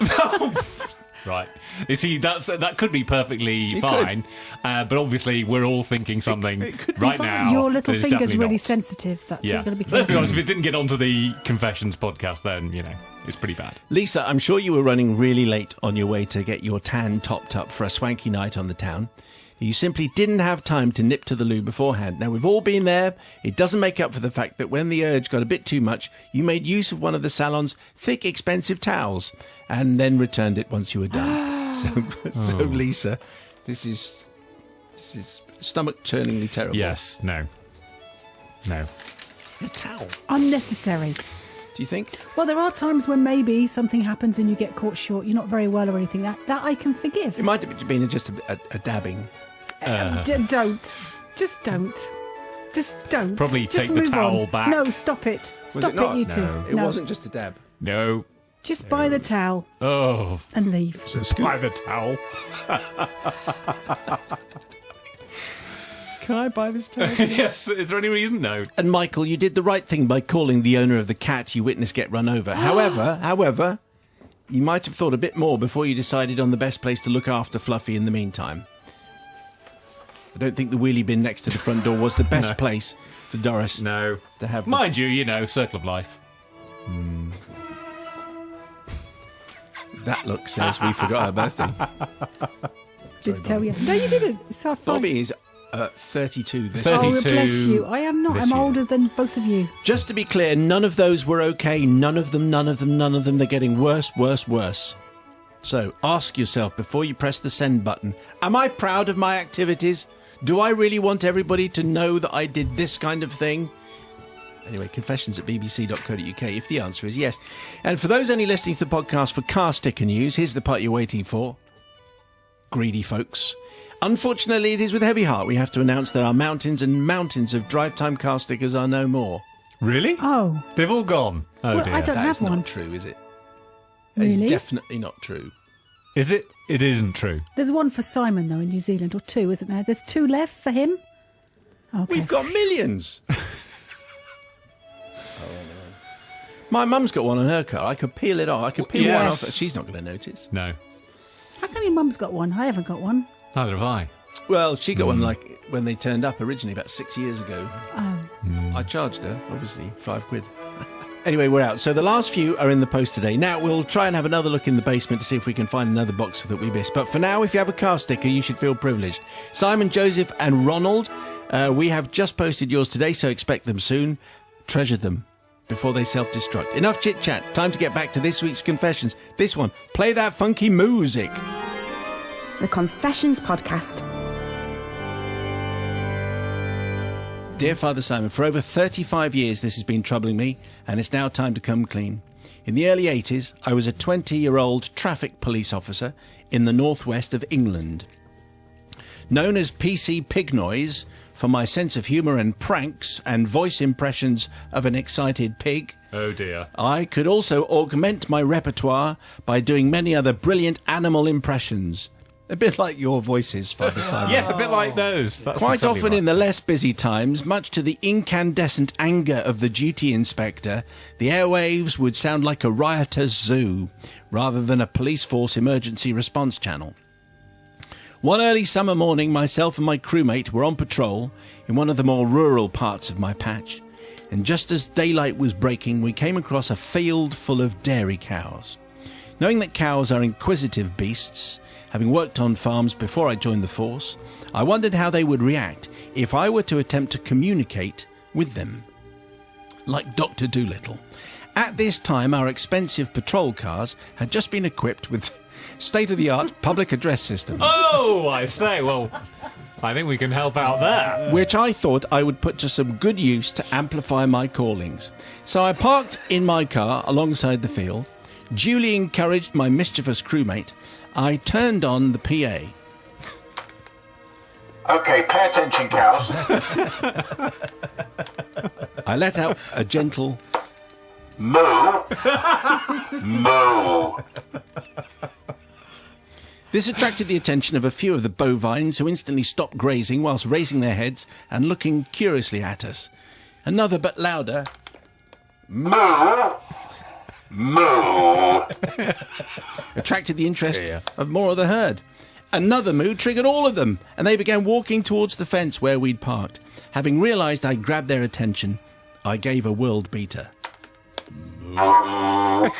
[SPEAKER 4] Right. You see, that could be perfectly fine, but obviously we're all thinking something right now.
[SPEAKER 5] Your little
[SPEAKER 4] that is
[SPEAKER 5] finger's
[SPEAKER 4] definitely
[SPEAKER 5] really
[SPEAKER 4] not.
[SPEAKER 5] sensitive. That's what
[SPEAKER 4] Yeah.
[SPEAKER 5] you're going to be
[SPEAKER 4] Let's be
[SPEAKER 5] careful.
[SPEAKER 4] honest, if it didn't get onto the Confessions podcast, then, it's pretty bad.
[SPEAKER 3] Lisa, I'm sure you were running really late on your way to get your tan topped up for a swanky night on the town. You simply didn't have time to nip to the loo beforehand. Now, we've all been there. It doesn't make up for the fact that when the urge got a bit too much, you made use of one of the salon's thick, expensive towels and then returned it once you were done. So, Lisa, this is stomach-churningly terrible.
[SPEAKER 4] Yes. No.
[SPEAKER 3] A towel.
[SPEAKER 5] Unnecessary.
[SPEAKER 3] Do you think?
[SPEAKER 5] Well, there are times when maybe something happens and you get caught short. You're not very well or anything. That I can forgive.
[SPEAKER 3] It might have been just a dabbing.
[SPEAKER 5] Don't. Just don't. Just don't.
[SPEAKER 4] Probably
[SPEAKER 5] Just
[SPEAKER 4] take the
[SPEAKER 5] move
[SPEAKER 4] towel
[SPEAKER 5] on.
[SPEAKER 4] back.
[SPEAKER 5] No, stop it.
[SPEAKER 3] Was
[SPEAKER 5] Stop
[SPEAKER 3] it not?
[SPEAKER 5] you two.
[SPEAKER 4] No.
[SPEAKER 3] It wasn't just a dab.
[SPEAKER 4] No.
[SPEAKER 5] Just buy the towel
[SPEAKER 4] Oh.
[SPEAKER 5] and leave.
[SPEAKER 4] By the towel.
[SPEAKER 3] Can I buy this towel?
[SPEAKER 4] Yes. Is there any reason? No.
[SPEAKER 3] And Michael, you did the right thing by calling the owner of the cat you witnessed get run over. However, you might have thought a bit more before you decided on the best place to look after Fluffy in the meantime. I don't think the wheelie bin next to the front door was the best
[SPEAKER 4] No.
[SPEAKER 3] place for Doris
[SPEAKER 4] No.
[SPEAKER 3] to have.
[SPEAKER 4] Mind you, circle of life.
[SPEAKER 3] That look says we forgot her birthday.
[SPEAKER 5] Did tell you. No, you didn't. It's our fault.
[SPEAKER 3] Bobby is 32 this
[SPEAKER 4] 30.
[SPEAKER 3] week.
[SPEAKER 5] Oh,
[SPEAKER 4] 32
[SPEAKER 5] bless you. I am not.
[SPEAKER 4] this
[SPEAKER 5] I'm
[SPEAKER 4] year.
[SPEAKER 5] older than both of you.
[SPEAKER 3] Just to be clear, none of those were okay. None of them. They're getting worse. So ask yourself before you press the send button, am I proud of my activities? Do I really want everybody to know that I did this kind of thing? Anyway, confessions@bbc.co.uk if the answer is yes. And for those only listening to the podcast for car sticker news, here's the part you're waiting for. Greedy folks. Unfortunately, it is with heavy heart we have to announce that our mountains and mountains of drive time car stickers are no more.
[SPEAKER 4] Really?
[SPEAKER 5] Oh.
[SPEAKER 4] They've all gone. Oh,
[SPEAKER 5] Well,
[SPEAKER 4] dear.
[SPEAKER 5] I don't
[SPEAKER 3] That is
[SPEAKER 5] have one.
[SPEAKER 3] not true, is it? That is
[SPEAKER 5] Really?
[SPEAKER 3] definitely not true.
[SPEAKER 4] Is it? It isn't true.
[SPEAKER 5] There's one for Simon, though, in New Zealand, or two, isn't there? There's two left for him? Okay.
[SPEAKER 3] We've got millions. My mum's got one on her car. I could peel it off. I could peel one
[SPEAKER 4] Yes.
[SPEAKER 3] off. She's not going to notice.
[SPEAKER 4] No.
[SPEAKER 5] How come your mum's got one? I haven't got one.
[SPEAKER 4] Neither have I.
[SPEAKER 3] Well, she got one like when they turned up originally about 6 years ago.
[SPEAKER 5] Oh.
[SPEAKER 3] I charged her, obviously, £5. Anyway, we're out. So the last few are in the post today. Now, we'll try and have another look in the basement to see if we can find another box that we missed. But for now, if you have a car sticker, you should feel privileged. Simon, Joseph and Ronald, we have just posted yours today, so expect them soon. Treasure them before they self-destruct. Enough chit-chat. Time to get back to this week's confessions. This one, play that funky Moooosic.
[SPEAKER 2] The Confessions Podcast.
[SPEAKER 3] Dear Father Simon, for over 35 years this has been troubling me, and it's now time to come clean. In the early 80s, I was a 20-year-old traffic police officer in the northwest of England. Known as PC Pig Noise for my sense of humour and pranks and voice impressions of an excited pig.
[SPEAKER 4] Oh dear.
[SPEAKER 3] I could also augment my repertoire by doing many other brilliant animal impressions. A bit like your voices, Father Simon.
[SPEAKER 4] Yes, a bit like those. That's
[SPEAKER 3] Quite
[SPEAKER 4] exactly
[SPEAKER 3] often
[SPEAKER 4] right.
[SPEAKER 3] in the less busy times, much to the incandescent anger of the duty inspector, the airwaves would sound like a riotous zoo, rather than a police force emergency response channel. One early summer morning, myself and my crewmate were on patrol in one of the more rural parts of my patch, and just as daylight was breaking, we came across a field full of dairy cows. Knowing that cows are inquisitive beasts, having worked on farms before I joined the force, I wondered how they would react if I were to attempt to communicate with them. Like Dr. Dolittle. At this time, our expensive patrol cars had just been equipped with state-of-the-art public address systems.
[SPEAKER 4] Oh, I say. Well, I think we can help out there.
[SPEAKER 3] Which I thought I would put to some good use to amplify my callings. So I parked in my car alongside the field, duly encouraged my mischievous crewmate. I turned on the PA.
[SPEAKER 6] Okay, pay attention, cows.
[SPEAKER 3] I let out a gentle
[SPEAKER 6] Moo. Moo.
[SPEAKER 3] This attracted the attention of a few of the bovines, who instantly stopped grazing whilst raising their heads and looking curiously at us. Another but louder
[SPEAKER 6] Moo. Moo.
[SPEAKER 3] attracted the interest
[SPEAKER 4] Dear.
[SPEAKER 3] of more of the herd. Another moo triggered all of them, and they began walking towards the fence where we'd parked. Having realised I'd grabbed their attention, I gave a world beater.
[SPEAKER 6] Moo.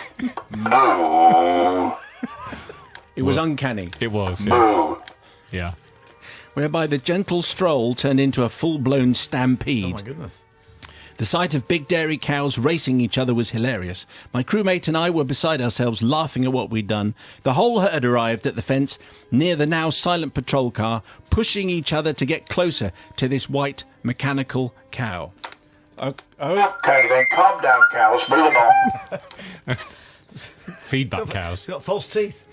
[SPEAKER 6] Moo.
[SPEAKER 3] It was uncanny,
[SPEAKER 4] It was, yeah.
[SPEAKER 6] Moo.
[SPEAKER 4] Yeah.
[SPEAKER 3] whereby the gentle stroll turned into a full-blown stampede.
[SPEAKER 4] Goodness.
[SPEAKER 3] The sight of big dairy cows racing each other was hilarious. My crewmate and I were beside ourselves, laughing at what we'd done. The whole herd arrived at the fence near the now silent patrol car, pushing each other to get closer to this white mechanical cow.
[SPEAKER 6] Okay, then calm down, cows. Moving on.
[SPEAKER 4] Feedback cows.
[SPEAKER 7] Got false teeth.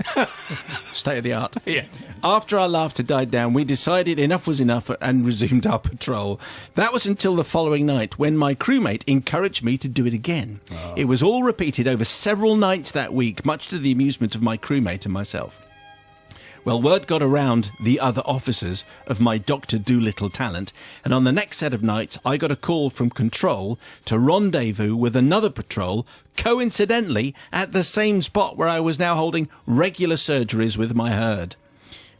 [SPEAKER 3] State of the art.
[SPEAKER 4] Yeah.
[SPEAKER 3] After our laughter died down, we decided enough was enough and resumed our patrol. That was until the following night, when my crewmate encouraged me to do it again. It was all repeated over several nights that week, much to the amusement of my crewmate and myself. Well, word got around the other officers of my Dr. Dolittle talent, and on the next set of nights, I got a call from Control to rendezvous with another patrol, coincidentally at the same spot where I was now holding regular surgeries with my herd.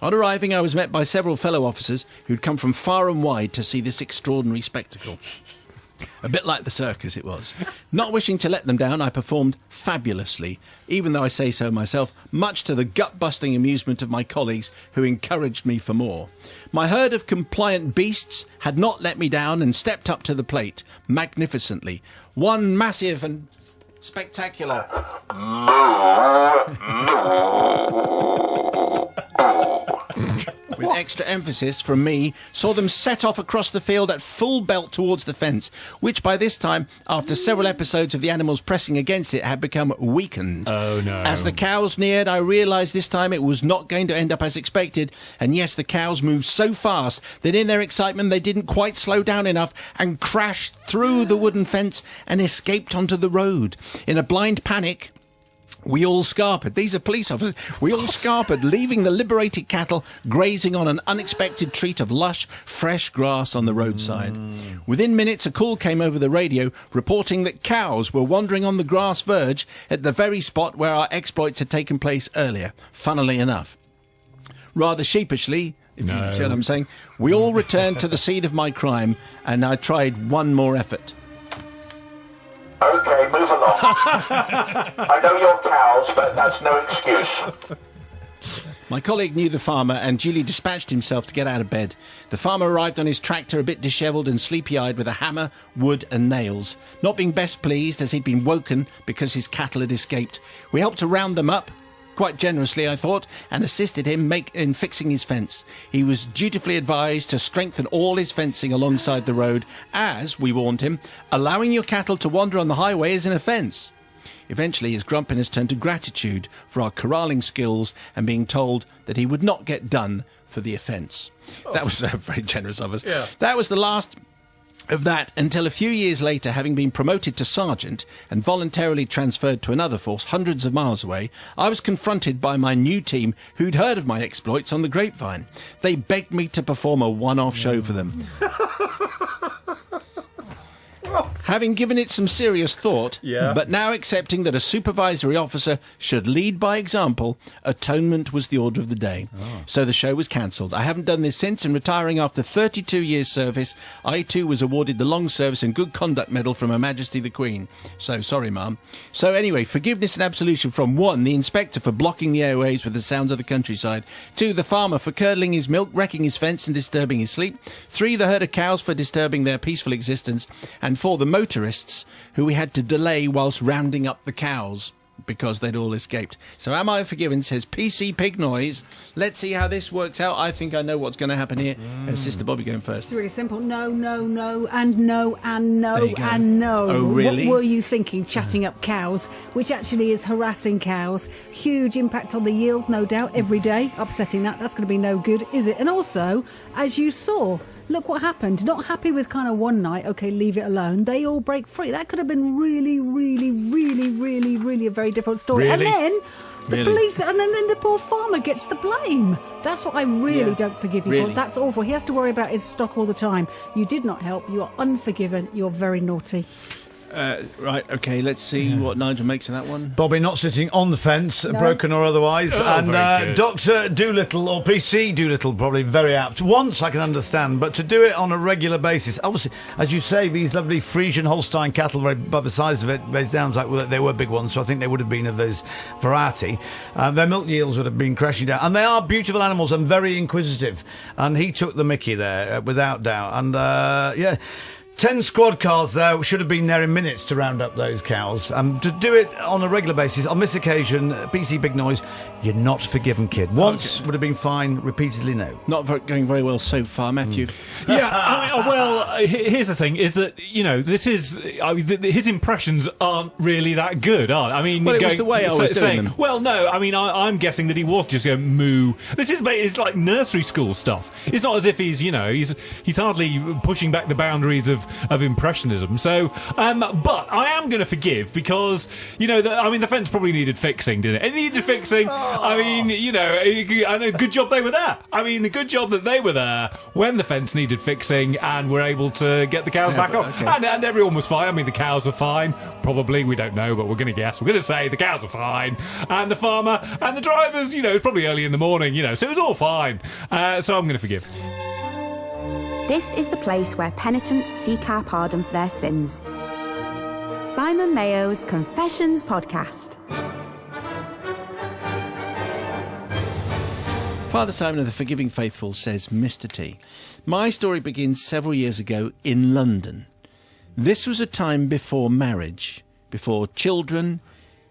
[SPEAKER 3] On arriving, I was met by several fellow officers who'd come from far and wide to see this extraordinary spectacle. A bit like the circus it was. Not wishing to let them down, I performed fabulously, even though I say so myself, much to the gut-busting amusement of my colleagues who encouraged me for more. My herd of compliant beasts had not let me down and stepped up to the plate magnificently. One massive and spectacular with extra emphasis from me, saw them set off across the field at full belt towards the fence, which by this time, after several episodes of the animals pressing against it, had become weakened.
[SPEAKER 4] Oh, no.
[SPEAKER 3] As the cows neared, I realised this time it was not going to end up as expected, and yes, the cows moved so fast that in their excitement they didn't quite slow down enough and crashed through the wooden fence and escaped onto the road. In a blind panic, we all scarpered. These are police officers. We all scarpered, leaving the liberated cattle grazing on an unexpected treat of lush, fresh grass on the roadside. Within minutes, a call came over the radio reporting that cows were wandering on the grass verge at the very spot where our exploits had taken place earlier, funnily enough. Rather sheepishly, if you see what I'm saying, we all returned to the scene of my crime, and I tried one more effort.
[SPEAKER 6] Okay, move along. I know you're cows, but that's no excuse.
[SPEAKER 3] My colleague knew the farmer and duly dispatched himself to get out of bed. The farmer arrived on his tractor a bit dishevelled and sleepy-eyed with a hammer, wood and nails, not being best pleased as he'd been woken because his cattle had escaped. We helped to round them up, quite generously, I thought, and assisted him in fixing his fence. He was dutifully advised to strengthen all his fencing alongside the road, as, we warned him, allowing your cattle to wander on the highway is an offence. Eventually, his grumpiness turned to gratitude for our corralling skills and being told that he would not get done for the offence. That was very generous of us.
[SPEAKER 4] Yeah.
[SPEAKER 3] That was the last of that until a few years later, having been promoted to sergeant and voluntarily transferred to another force hundreds of miles away, I was confronted by my new team who'd heard of my exploits on the grapevine. They begged me to perform a one-off show for them. Having given it some serious thought, but now accepting that a supervisory officer should lead by example, atonement was the order of the day. So the show was cancelled. I haven't done this since, and retiring after 32 years' service, I too was awarded the Long Service and Good Conduct Medal from Her Majesty the Queen. So, sorry, Mum. So anyway, forgiveness and absolution from 1, the inspector for blocking the airways with the sounds of the countryside. 2, the farmer for curdling his milk, wrecking his fence and disturbing his sleep. 3, the herd of cows for disturbing their peaceful existence. And 4, the motorists who we had to delay whilst rounding up the cows because they'd all escaped. So am I forgiven, says PC Pig Noise. Let's see how this works out. I think I know what's going to happen here. Sister Bobby going first.
[SPEAKER 5] It's really simple. No, no, no, and no, and no,
[SPEAKER 3] There you go.
[SPEAKER 5] and no.
[SPEAKER 3] Oh, really?
[SPEAKER 5] What were you thinking, chatting up cows, which actually is harassing cows? Huge impact on the yield, no doubt, every day. Upsetting that. That's going to be no good, is it? And also, as you saw, look what happened. Not happy with kind of one night, okay, leave it alone. They all break free. That could have been really, really, really, really, really a very different story.
[SPEAKER 4] Really?
[SPEAKER 5] And then the
[SPEAKER 3] Really?
[SPEAKER 5] police, and then the poor farmer gets the blame. That's what I really don't forgive you
[SPEAKER 3] Really?
[SPEAKER 5] for. That's awful. He has to worry about his stock all the time. You did not help. You are unforgiven. You're very naughty.
[SPEAKER 3] Right, okay, let's see what Nigel makes of that one.
[SPEAKER 7] Bobby not sitting on the fence, broken or otherwise.
[SPEAKER 4] Oh,
[SPEAKER 7] and
[SPEAKER 4] very good.
[SPEAKER 7] Dr. Doolittle, or PC Doolittle, probably very apt. Once I can understand, but to do it on a regular basis, obviously, as you say, these lovely Frisian Holstein cattle, very by the size of it, it sounds like they were big ones, so I think they would have been of this variety. Their milk yields would have been crashing down. And they are beautiful animals and very inquisitive. And he took the mickey there, without doubt. And, 10 squad cars there should have been there in minutes to round up those cows. To do it on a regular basis, on this occasion, PC Big Noise, you're not forgiven, kid. Once would have been fine, repeatedly no.
[SPEAKER 3] Not going very well so far, Matthew.
[SPEAKER 4] Yeah, here's the thing: is that this is his impressions aren't really that good, are they? I mean,
[SPEAKER 3] Well, it was the way I was doing them.
[SPEAKER 4] Well, no, I mean, I'm guessing that he was just going moo. It's like nursery school stuff. It's not as if he's hardly pushing back the boundaries of impressionism. So, but I am going to forgive because the fence probably needed fixing, didn't it? It needed fixing. I mean, and a good job they were there. I mean, the good job that they were there when the fence needed fixing and were able to get the cows back on.
[SPEAKER 3] okay.
[SPEAKER 4] And everyone was fine. I mean, the cows were fine. Probably, we don't know, but we're going to guess. We're going to say the cows were fine. And the farmer and the drivers, it was probably early in the morning, so it was all fine. So I'm going to forgive.
[SPEAKER 2] This is the place where penitents seek our pardon for their sins. Simon Mayo's Confessions Podcast.
[SPEAKER 3] Father Simon of the Forgiving Faithful says, Mr. T, my story begins several years ago in London. This was a time before marriage, before children,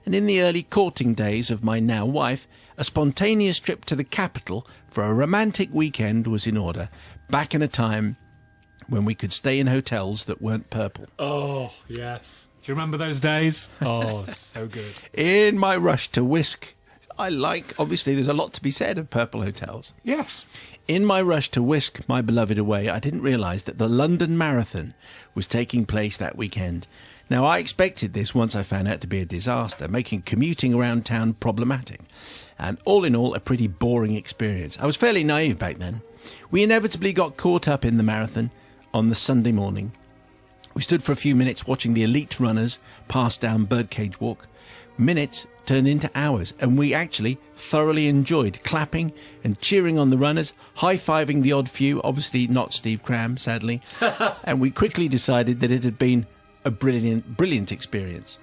[SPEAKER 3] and in the early courting days of my now wife, a spontaneous trip to the capital for a romantic weekend was in order, back in a time when we could stay in hotels that weren't purple.
[SPEAKER 4] Oh, yes. Do you remember those days? Oh, so good.
[SPEAKER 3] In my rush to whisk, obviously there's a lot to be said of purple hotels.
[SPEAKER 4] Yes.
[SPEAKER 3] In my rush to whisk my beloved away, I didn't realise that the London Marathon was taking place that weekend. Now, I expected this once I found out to be a disaster, making commuting around town problematic. And all in all, a pretty boring experience. I was fairly naive back then. We inevitably got caught up in the marathon on the Sunday morning. We stood for a few minutes watching the elite runners pass down Birdcage Walk. Minutes turned into hours, and we actually thoroughly enjoyed clapping and cheering on the runners, high-fiving the odd few, obviously not Steve Cram, sadly, and we quickly decided that it had been a brilliant experience.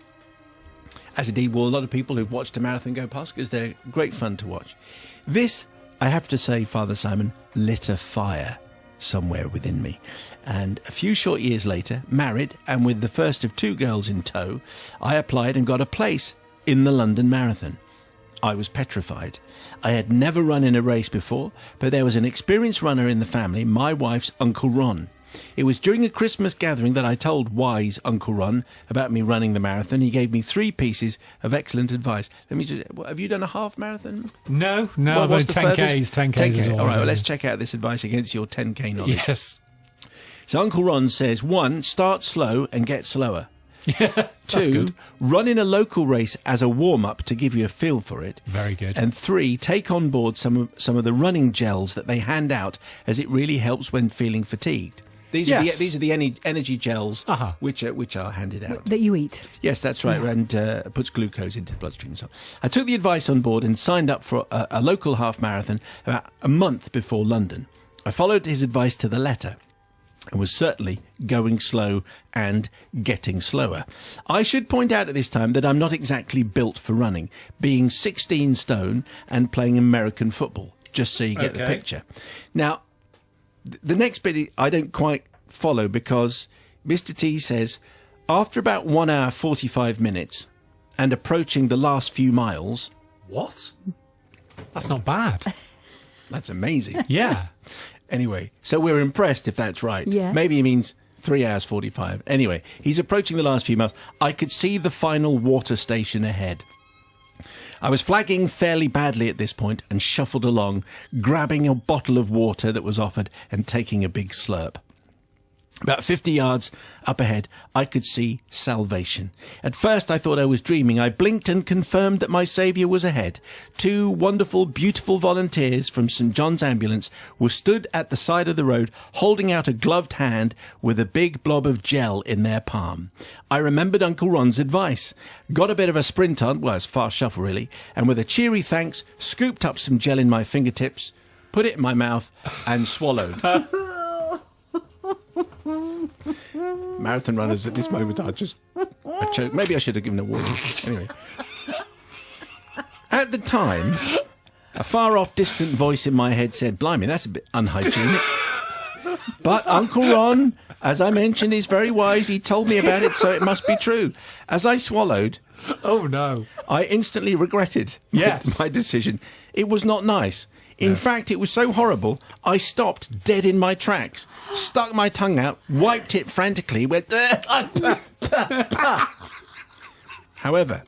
[SPEAKER 3] as indeed will a lot of people who've watched a marathon go past, because they're great fun to watch. This, I have to say, Father Simon, lit a fire somewhere within me. And a few short years later, married and with the first of 2 girls in tow, I applied and got a place in the London Marathon. I was petrified. I had never run in a race before, but there was an experienced runner in the family, my wife's Uncle Ron. It was during a Christmas gathering that I told wise Uncle Ron about me running the marathon. He gave me 3 pieces of excellent advice. Let me just, have you done a half marathon?
[SPEAKER 4] No,
[SPEAKER 3] Well,
[SPEAKER 4] I've
[SPEAKER 3] what's
[SPEAKER 4] done
[SPEAKER 3] the
[SPEAKER 4] 10Ks.
[SPEAKER 3] furthest?
[SPEAKER 4] 10Ks is
[SPEAKER 3] All right, well, let's check out this advice against your 10K knowledge.
[SPEAKER 4] Yes.
[SPEAKER 3] So Uncle Ron says, 1, start slow and get slower.
[SPEAKER 4] That's
[SPEAKER 3] 2,
[SPEAKER 4] good.
[SPEAKER 3] run in a local race as a warm-up to give you a feel for it.
[SPEAKER 4] Very good.
[SPEAKER 3] And 3, take on board some of the running gels that they hand out, as it really helps when feeling fatigued. These are the energy gels which are handed out.
[SPEAKER 5] That you eat.
[SPEAKER 3] Yes, that's right, and puts glucose into the bloodstream and so on. I took the advice on board and signed up for a local half marathon about a month before London. I followed his advice to the letter and was certainly going slow and getting slower. I should point out at this time that I'm not exactly built for running, being 16 stone and playing American football, just so you get the picture. Now, the next bit I don't quite follow, because Mr. T says, after about 1 hour 45 minutes and approaching the last few miles...
[SPEAKER 4] What? That's not bad.
[SPEAKER 3] That's amazing.
[SPEAKER 4] Yeah.
[SPEAKER 3] Anyway, so we're impressed if that's right.
[SPEAKER 5] Yeah.
[SPEAKER 3] Maybe he means 3 hours 45. Anyway, he's approaching the last few miles. I could see the final water station ahead. I was flagging fairly badly at this point and shuffled along, grabbing a bottle of water that was offered and taking a big slurp. About 50 yards up ahead, I could see salvation. At first, I thought I was dreaming. I blinked and confirmed that my saviour was ahead. 2 wonderful, beautiful volunteers from St. John's Ambulance were stood at the side of the road, holding out a gloved hand with a big blob of gel in their palm. I remembered Uncle Ron's advice, got a bit of a sprint on, well, it's fast shuffle really, and with a cheery thanks, scooped up some gel in my fingertips, put it in my mouth, and swallowed. Marathon runners at this moment are just a choke. Maybe I should have given a warning. Anyway. At the time, a far-off distant voice in my head said, blimey, that's a bit unhygienic. But Uncle Ron, as I mentioned, is very wise. He told me about it, so it must be true. As I swallowed...
[SPEAKER 4] Oh, no.
[SPEAKER 3] I instantly regretted
[SPEAKER 4] Yes.
[SPEAKER 3] my decision. It was not nice. In fact, it was so horrible, I stopped dead in my tracks, stuck my tongue out, wiped it frantically, went... However,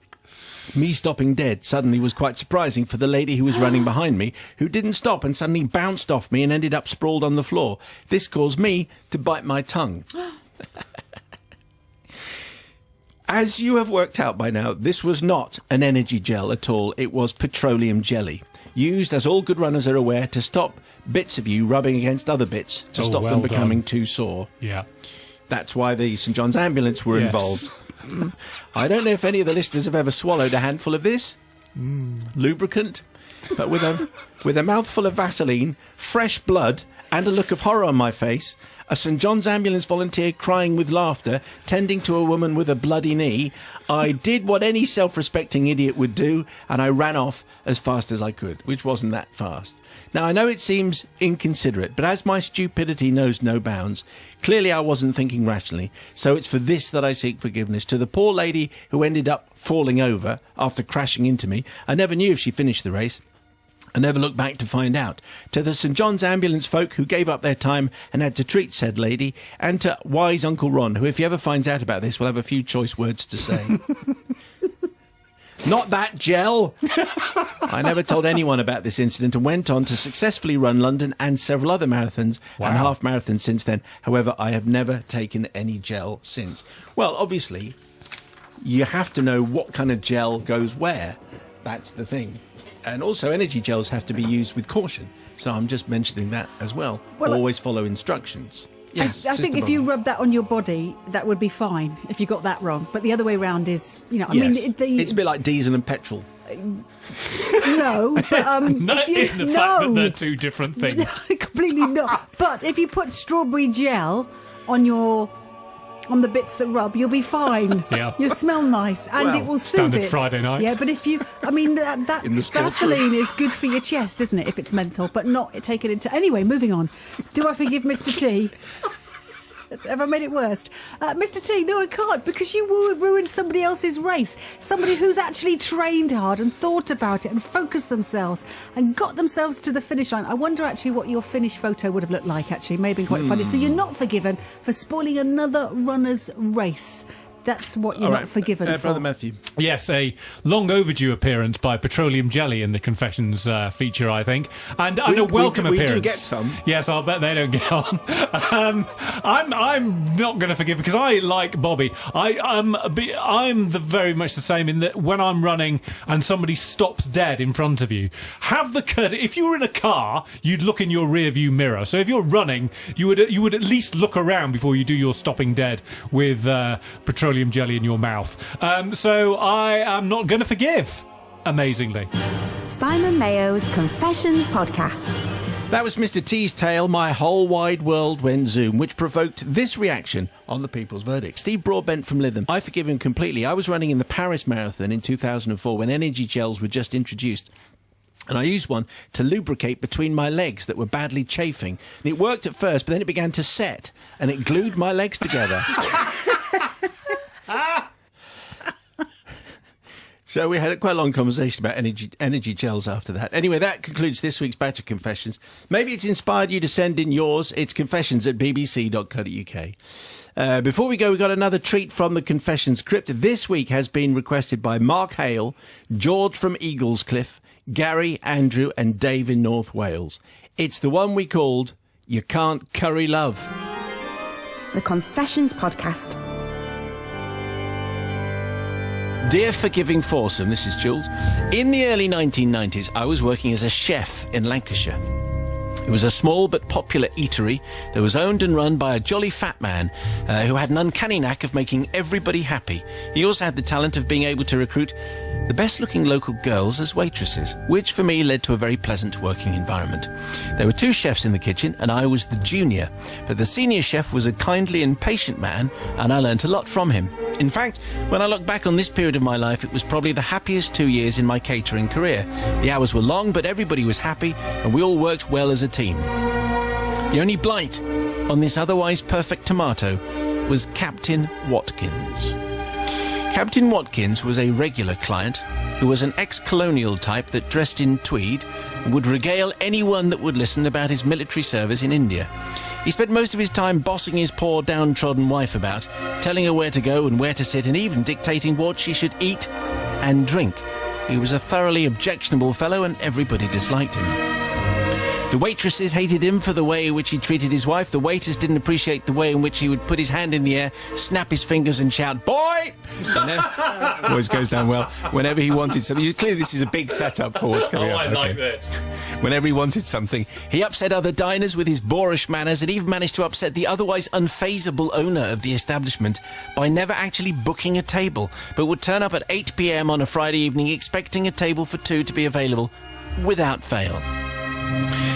[SPEAKER 3] me stopping dead suddenly was quite surprising for the lady who was running behind me, who didn't stop and suddenly bounced off me and ended up sprawled on the floor. This caused me to bite my tongue. As you have worked out by now, this was not an energy gel at all. It was petroleum jelly, used, as all good runners are aware, to stop bits of you rubbing against other bits, to stop them becoming too sore.
[SPEAKER 4] Yeah.
[SPEAKER 3] That's why the St. John's Ambulance were involved. I don't know if any of the listeners have ever swallowed a handful of this lubricant, but with a mouthful of Vaseline, fresh blood, and a look of horror on my face, a St. John's Ambulance volunteer crying with laughter, tending to a woman with a bloody knee, I did what any self-respecting idiot would do, and I ran off as fast as I could, which wasn't that fast. Now, I know it seems inconsiderate, but as my stupidity knows no bounds, clearly I wasn't thinking rationally, so it's for this that I seek forgiveness. To the poor lady who ended up falling over after crashing into me, I never knew if she finished the race. I never looked back to find out. To the St. John's Ambulance folk who gave up their time and had to treat said lady, and to wise Uncle Ron, who, if he ever finds out about this, will have a few choice words to say. Not that gel! I never told anyone about this incident and went on to successfully run London and several other marathons and half marathons since then. However, I have never taken any gel since. Well, obviously, you have to know what kind of gel goes where. That's the thing. And also, energy gels have to be used with caution. So I'm just mentioning that as well. Always follow instructions. Yes,
[SPEAKER 5] I think if you rub that on your body, that would be fine if you got that wrong. But the other way around is, I mean...
[SPEAKER 3] It's a bit like diesel and petrol.
[SPEAKER 5] No, but
[SPEAKER 4] Not in the fact that they're two different things.
[SPEAKER 5] Completely not. But if you put strawberry gel on your on the bits that rub, you'll be fine.
[SPEAKER 4] Yeah.
[SPEAKER 5] You'll smell nice, and
[SPEAKER 3] Well,
[SPEAKER 5] it will soothe
[SPEAKER 4] standard
[SPEAKER 5] it.
[SPEAKER 4] Friday night.
[SPEAKER 5] Yeah, but if you, I mean, that
[SPEAKER 3] In the sports
[SPEAKER 5] Vaseline is good for your chest, isn't it? If it's menthol, but not take it into. Anyway, moving on. Do I forgive Mr. T? Have I made it worse? Mr. T, no, I can't, because you ruined somebody else's race. Somebody who's actually trained hard and thought about it and focused themselves and got themselves to the finish line. I wonder actually what your finish photo would have looked like, actually. Maybe quite funny. So you're not forgiven for spoiling another runner's race. That's what you're not forgiven for.
[SPEAKER 3] Brother Matthew.
[SPEAKER 4] Yes, a long overdue appearance by Petroleum Jelly in the Confessions feature, I think, and a welcome
[SPEAKER 3] we
[SPEAKER 4] appearance.
[SPEAKER 3] do get some.
[SPEAKER 4] Yes, I'll bet they don't get on. I'm not going to forgive because I like Bobby. I'm very much the same in that when I'm running and somebody stops dead in front of you, have the courtesy. If you were in a car, you'd look in your rear view mirror. So if you're running, you would at least look around before you do your stopping dead with petroleum jelly in your mouth. So I am not going to forgive, amazingly.
[SPEAKER 2] Simon Mayo's Confessions podcast.
[SPEAKER 3] That was Mr. T's tale, My Whole Wide World Went Zoom, which provoked this reaction on the people's verdict. Steve Broadbent from Lytham. I forgive him completely. I was running in the Paris Marathon in 2004 when energy gels were just introduced. And I used one to lubricate between my legs that were badly chafing. And it worked at first, but then it began to set, and it glued my legs together. So we had quite a long conversation about energy gels after that. Anyway, that concludes this week's batch of confessions. Maybe it's inspired you to send in yours. It's confessions@bbc.co.uk. Before we go, we've got another treat from the Confessions Crypt. This week has been requested by Mark Hale, George from Eaglescliff, Gary, Andrew and Dave in North Wales. It's the one we called You Can't Curry Love.
[SPEAKER 2] The Confessions podcast.
[SPEAKER 3] Dear Forgiving Foursome, this is Jules. In the early 1990s, I was working as a chef in Lancashire. It was a small but popular eatery that was owned and run by a jolly fat man who had an uncanny knack of making everybody happy. He also had the talent of being able to recruit the best-looking local girls as waitresses, which for me led to a very pleasant working environment. There were two chefs in the kitchen, and I was the junior, but the senior chef was a kindly and patient man, and I learnt a lot from him. In fact, when I look back on this period of my life, it was probably the happiest 2 years in my catering career. The hours were long, but everybody was happy, and we all worked well as a team. The only blight on this otherwise perfect tomato was Captain Watkins. Captain Watkins was a regular client who was an ex-colonial type that dressed in tweed and would regale anyone that would listen about his military service in India. He spent most of his time bossing his poor downtrodden wife about, telling her where to go and where to sit, and even dictating what she should eat and drink. He was a thoroughly objectionable fellow, and everybody disliked him. The waitresses hated him for the way in which he treated his wife. The waiters didn't appreciate the way in which he would put his hand in the air, snap his fingers and shout, "Boy!" Always goes down well. Whenever he wanted something. Clearly this is a big setup for what's coming up.
[SPEAKER 4] I like this.
[SPEAKER 3] Whenever he wanted something, he upset other diners with his boorish manners and even managed to upset the otherwise unfazable owner of the establishment by never actually booking a table, but would turn up at 8 p.m. on a Friday evening expecting a table for two to be available without fail.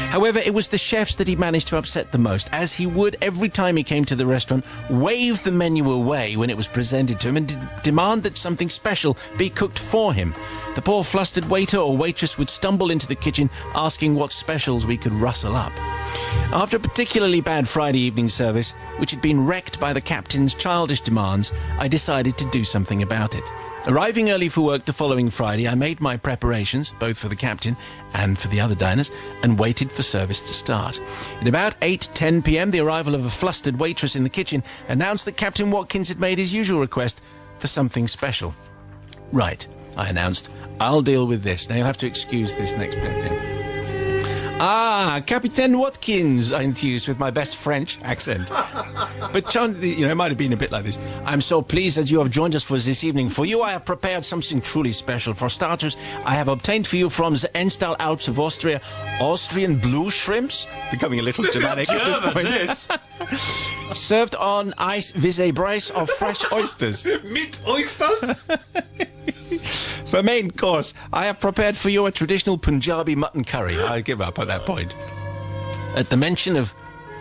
[SPEAKER 3] However, it was the chefs that he managed to upset the most, as he would, every time he came to the restaurant, wave the menu away when it was presented to him and demand that something special be cooked for him. The poor flustered waiter or waitress would stumble into the kitchen asking what specials we could rustle up. After a particularly bad Friday evening service, which had been wrecked by the captain's childish demands, I decided to do something about it. Arriving early for work the following Friday, I made my preparations, both for the captain and for the other diners, and waited for service to start. At about 8:10 p.m, the arrival of a flustered waitress in the kitchen announced that Captain Watkins had made his usual request for something special. "Right," I announced, "I'll deal with this. Now you'll have to excuse this next bit." "Ah, Captain Watkins," I enthused with my best French accent. But, John, it might have been a bit like this. "I'm so pleased that you have joined us for this evening. For you, I have prepared something truly special. For starters, I have obtained for you from the Enstal Alps of Austria, Austrian blue shrimps." Becoming a little dramatic at this point. "Served on ice with a brace of fresh oysters."
[SPEAKER 4] Mit oysters?
[SPEAKER 3] For main course, I have prepared for you a traditional Punjabi mutton curry. I give up at that point. At the mention of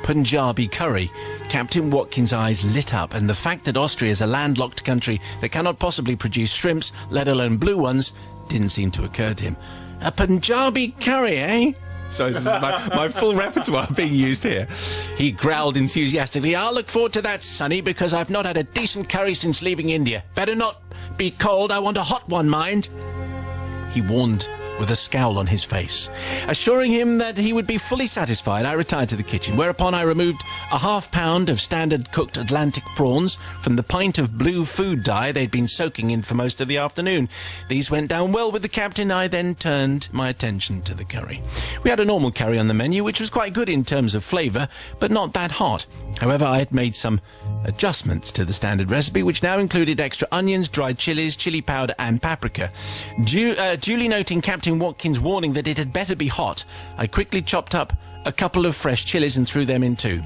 [SPEAKER 3] Punjabi curry. Captain Watkins' eyes lit up, and the fact that Austria is a landlocked country that cannot possibly produce shrimps, let alone blue ones, didn't seem to occur to him. A Punjabi curry, eh? So this is my full repertoire being used here. He growled enthusiastically, I'll look forward to that, Sonny, because I've not had a decent curry since leaving India. Better not be cold, I want a hot one, mind. He warned with a scowl on his face. Assuring him that he would be fully satisfied, I retired to the kitchen, whereupon I removed a half-pound of standard cooked Atlantic prawns from the pint of blue food dye they'd been soaking in for most of the afternoon. These went down well with the captain. I then turned my attention to the curry. We had a normal curry on the menu, which was quite good in terms of flavour, but not that hot. However, I had made some adjustments to the standard recipe, which now included extra onions, dried chilies, chili powder and paprika. Duly noting Captain Watkins' warning that it had better be hot, I quickly chopped up a couple of fresh chilies and threw them in too.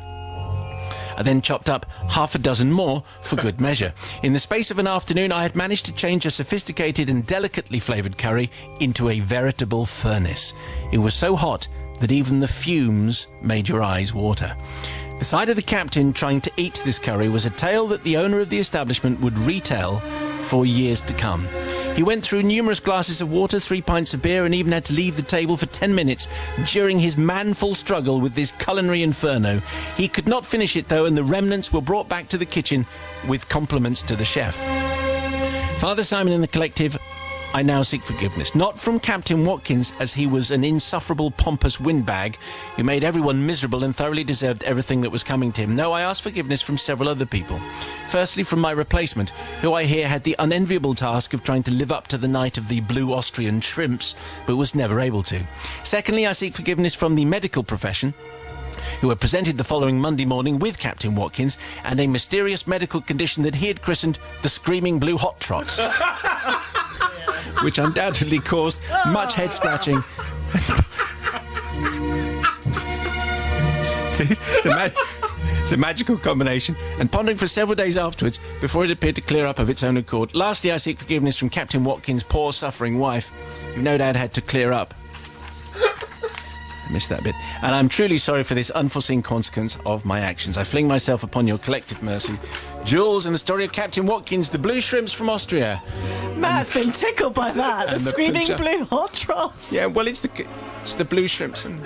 [SPEAKER 3] I then chopped up half a dozen more for good measure. In the space of an afternoon, I had managed to change a sophisticated and delicately flavoured curry into a veritable furnace. It was so hot that even the fumes made your eyes water. The sight of the captain trying to eat this curry was a tale that the owner of the establishment would retell for years to come. He went through numerous glasses of water, 3 pints of beer, and even had to leave the table for 10 minutes during his manful struggle with this culinary inferno. He could not finish it, though, and the remnants were brought back to the kitchen with compliments to the chef. Father Simon and the collective, I now seek forgiveness, not from Captain Watkins, as he was an insufferable, pompous windbag who made everyone miserable and thoroughly deserved everything that was coming to him. No, I ask forgiveness from several other people. Firstly, from my replacement, who I hear had the unenviable task of trying to live up to the night of the blue Austrian shrimps, but was never able to. Secondly, I seek forgiveness from the medical profession, who were presented the following Monday morning with Captain Watkins and a mysterious medical condition that he had christened the Screaming Blue Hot Trots. Which undoubtedly caused much head scratching. It's a magical combination, and pondering for several days afterwards before it appeared to clear up of its own accord. Lastly, I seek forgiveness from Captain Watkins' poor suffering wife, who no doubt had to clear up. I missed that bit. And I'm truly sorry for this unforeseen consequence of my actions. I fling myself upon your collective mercy. Jules and the story of Captain Watkins, the blue shrimps from Austria.
[SPEAKER 1] Matt's been tickled by that. The screaming blue hot trots.
[SPEAKER 3] Yeah, well, it's the blue shrimps and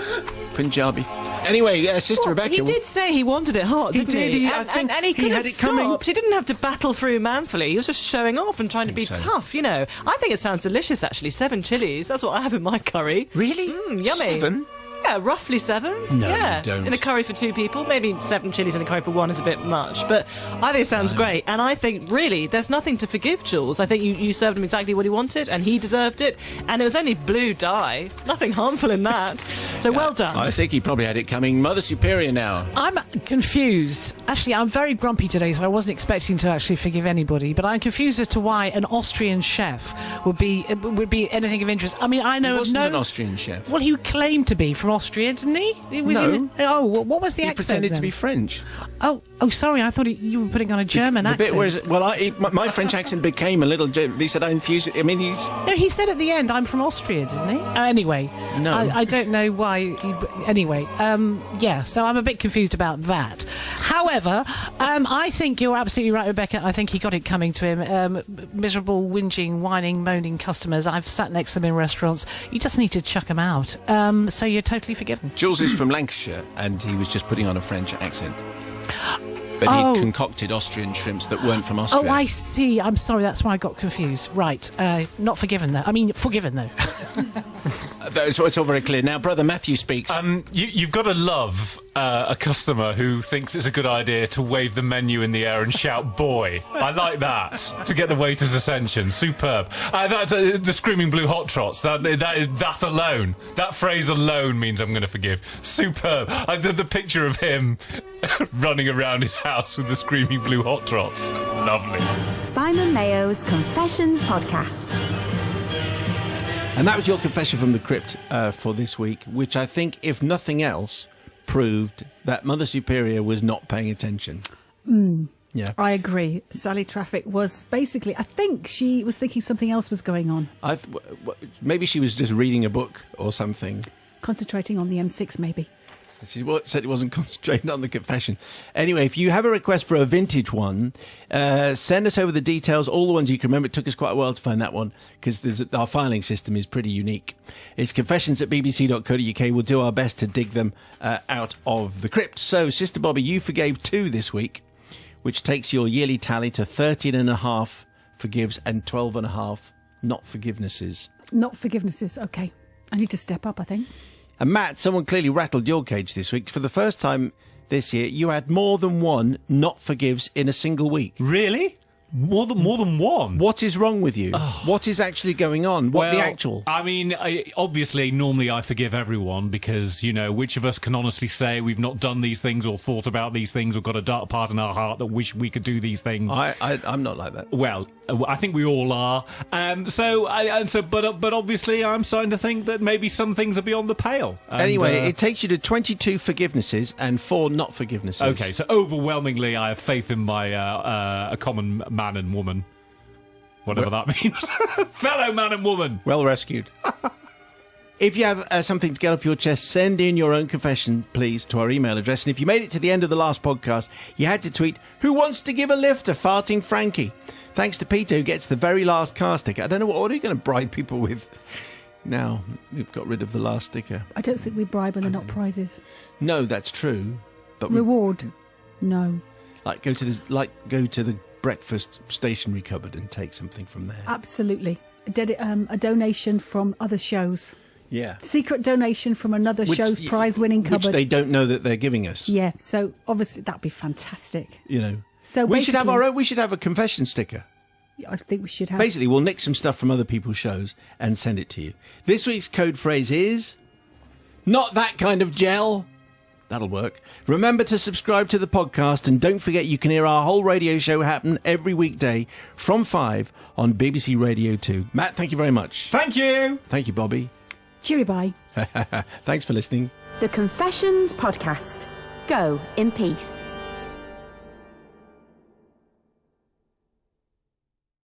[SPEAKER 3] Punjabi. Anyway, Sister Rebecca.
[SPEAKER 1] He did say he wanted it hot, didn't he?
[SPEAKER 3] I think
[SPEAKER 1] and he could
[SPEAKER 3] had
[SPEAKER 1] have
[SPEAKER 3] it coming.
[SPEAKER 1] stopped. He didn't have to battle through manfully. He was just showing off and trying to be tough, you know. I think it sounds delicious, actually. 7 chilies. That's what I have in my curry.
[SPEAKER 3] Really?
[SPEAKER 1] Yummy.
[SPEAKER 3] 7?
[SPEAKER 1] Yeah, roughly 7.
[SPEAKER 3] No,
[SPEAKER 1] yeah.
[SPEAKER 3] you don't.
[SPEAKER 1] In a curry for 2 people. Maybe 7 chilies in a curry for 1 is a bit much. But I think it sounds great. And I think, really, there's nothing to forgive Jules. I think you served him exactly what he wanted, and he deserved it. And it was only blue dye. Nothing harmful in that. So well done.
[SPEAKER 3] I think he probably had it coming. Mother Superior now.
[SPEAKER 8] I'm confused. Actually, I'm very grumpy today, so I wasn't expecting to actually forgive anybody. But I'm confused as to why an Austrian chef would be anything of interest. I mean, I know
[SPEAKER 3] He wasn't
[SPEAKER 8] of
[SPEAKER 3] an Austrian chef.
[SPEAKER 8] Well, he claimed to be from Austria, didn't he?
[SPEAKER 3] No.
[SPEAKER 8] What was the
[SPEAKER 3] He
[SPEAKER 8] accent
[SPEAKER 3] pretended
[SPEAKER 8] then?
[SPEAKER 3] to be French.
[SPEAKER 8] Oh, sorry. I thought you were putting on a German
[SPEAKER 3] the
[SPEAKER 8] accent.
[SPEAKER 3] bit where my French accent became a little. He said, "I enthuse." I mean,
[SPEAKER 8] No, he said at the end, "I'm from Austria," didn't he? Anyway,
[SPEAKER 3] No.
[SPEAKER 8] I don't know why. Anyway, yeah. So I'm a bit confused about that. However, I think you're absolutely right, Rebecca. I think he got it coming to him. Miserable, whinging, whining, moaning customers. I've sat next to them in restaurants. You just need to chuck them out. So you're totally forgiven.
[SPEAKER 3] Jules is from Lancashire, and he was just putting on a French accent. But he concocted Austrian shrimps that weren't from Austria.
[SPEAKER 8] Oh, I see. I'm sorry. That's why I got confused. Right. Not forgiven, though. I mean, forgiven, though.
[SPEAKER 3] It's all very clear. Now, Brother Matthew speaks.
[SPEAKER 4] You've got to love a customer who thinks it's a good idea to wave the menu in the air and shout "boy." I like that to get the waiter's attention. Superb. That's the Screaming Blue Hot Trots. That alone, that phrase alone means I'm going to forgive. Superb. I did the picture of him running around his house with the Screaming Blue Hot Trots. Lovely.
[SPEAKER 2] Simon Mayo's Confessions Podcast.
[SPEAKER 3] And that was your confession from the crypt for this week, which I think, if nothing else, proved that Mother Superior was not paying attention. Yeah.
[SPEAKER 5] I agree. Sally Traffic was basically, I think she was thinking something else was going on.
[SPEAKER 3] Maybe she was just reading a book or something.
[SPEAKER 5] Concentrating on the M6, maybe.
[SPEAKER 3] She said it wasn't concentrating on the confession. Anyway, if you have a request for a vintage one, send us over the details, all the ones you can remember. It took us quite a while to find that one because our filing system is pretty unique. It's confessions@bbc.co.uk. We'll do our best to dig them out of the crypt. So, Sister Bobby, you forgave 2 this week, which takes your yearly tally to 13.5 forgives and 12.5 not forgivenesses.
[SPEAKER 5] Not forgivenesses, okay. I need to step up, I think.
[SPEAKER 3] And Matt, someone clearly rattled your cage this week. For the first time this year, you had more than one not forgives in a single week.
[SPEAKER 4] Really? More than one?
[SPEAKER 3] What is wrong with you?
[SPEAKER 4] Oh.
[SPEAKER 3] What is actually going on? What the actual?
[SPEAKER 4] I mean, obviously, normally I forgive everyone because, which of us can honestly say we've not done these things or thought about these things or got a dark part in our heart that wish we could do these things?
[SPEAKER 3] I'm not like that.
[SPEAKER 4] Well, I think we all are. But obviously, I'm starting to think that maybe some things are beyond the pale. And,
[SPEAKER 3] anyway, it takes you to 22 forgivenesses and 4 not forgivenesses.
[SPEAKER 4] Okay, so overwhelmingly, I have faith in my a common man and woman, whatever that means. Fellow man and woman.
[SPEAKER 3] Well rescued. If you have something to get off your chest, send in your own confession, please, to our email address. And if you made it to the end of the last podcast, you had to tweet, "Who wants to give a lift to Farting Frankie?" Thanks to Peter, who gets the very last car sticker. I don't know, what are you going to bribe people with? Now, we've got rid of the last sticker.
[SPEAKER 5] I don't think we bribe when they're not prizes.
[SPEAKER 3] No, that's true. But
[SPEAKER 5] Reward? No.
[SPEAKER 3] Go to the breakfast stationery cupboard and take something from there.
[SPEAKER 5] Absolutely. A donation from other shows.
[SPEAKER 3] Yeah.
[SPEAKER 5] Secret donation from another show's prize-winning cupboard.
[SPEAKER 3] Which they don't know that they're giving us.
[SPEAKER 5] Yeah, so obviously that'd be fantastic. So
[SPEAKER 3] we should have our own. We should have a confession sticker.
[SPEAKER 5] I think we should have.
[SPEAKER 3] Basically, we'll nick some stuff from other people's shows and send it to you. This week's code phrase is "not that kind of gel." That'll work. Remember to subscribe to the podcast, and don't forget you can hear our whole radio show happen every weekday from 5 on BBC Radio 2. Matt, thank you very much.
[SPEAKER 4] Thank you.
[SPEAKER 3] Thank you, Bobby.
[SPEAKER 5] Cheery bye.
[SPEAKER 3] Thanks for listening.
[SPEAKER 2] The Confessions Podcast. Go in peace.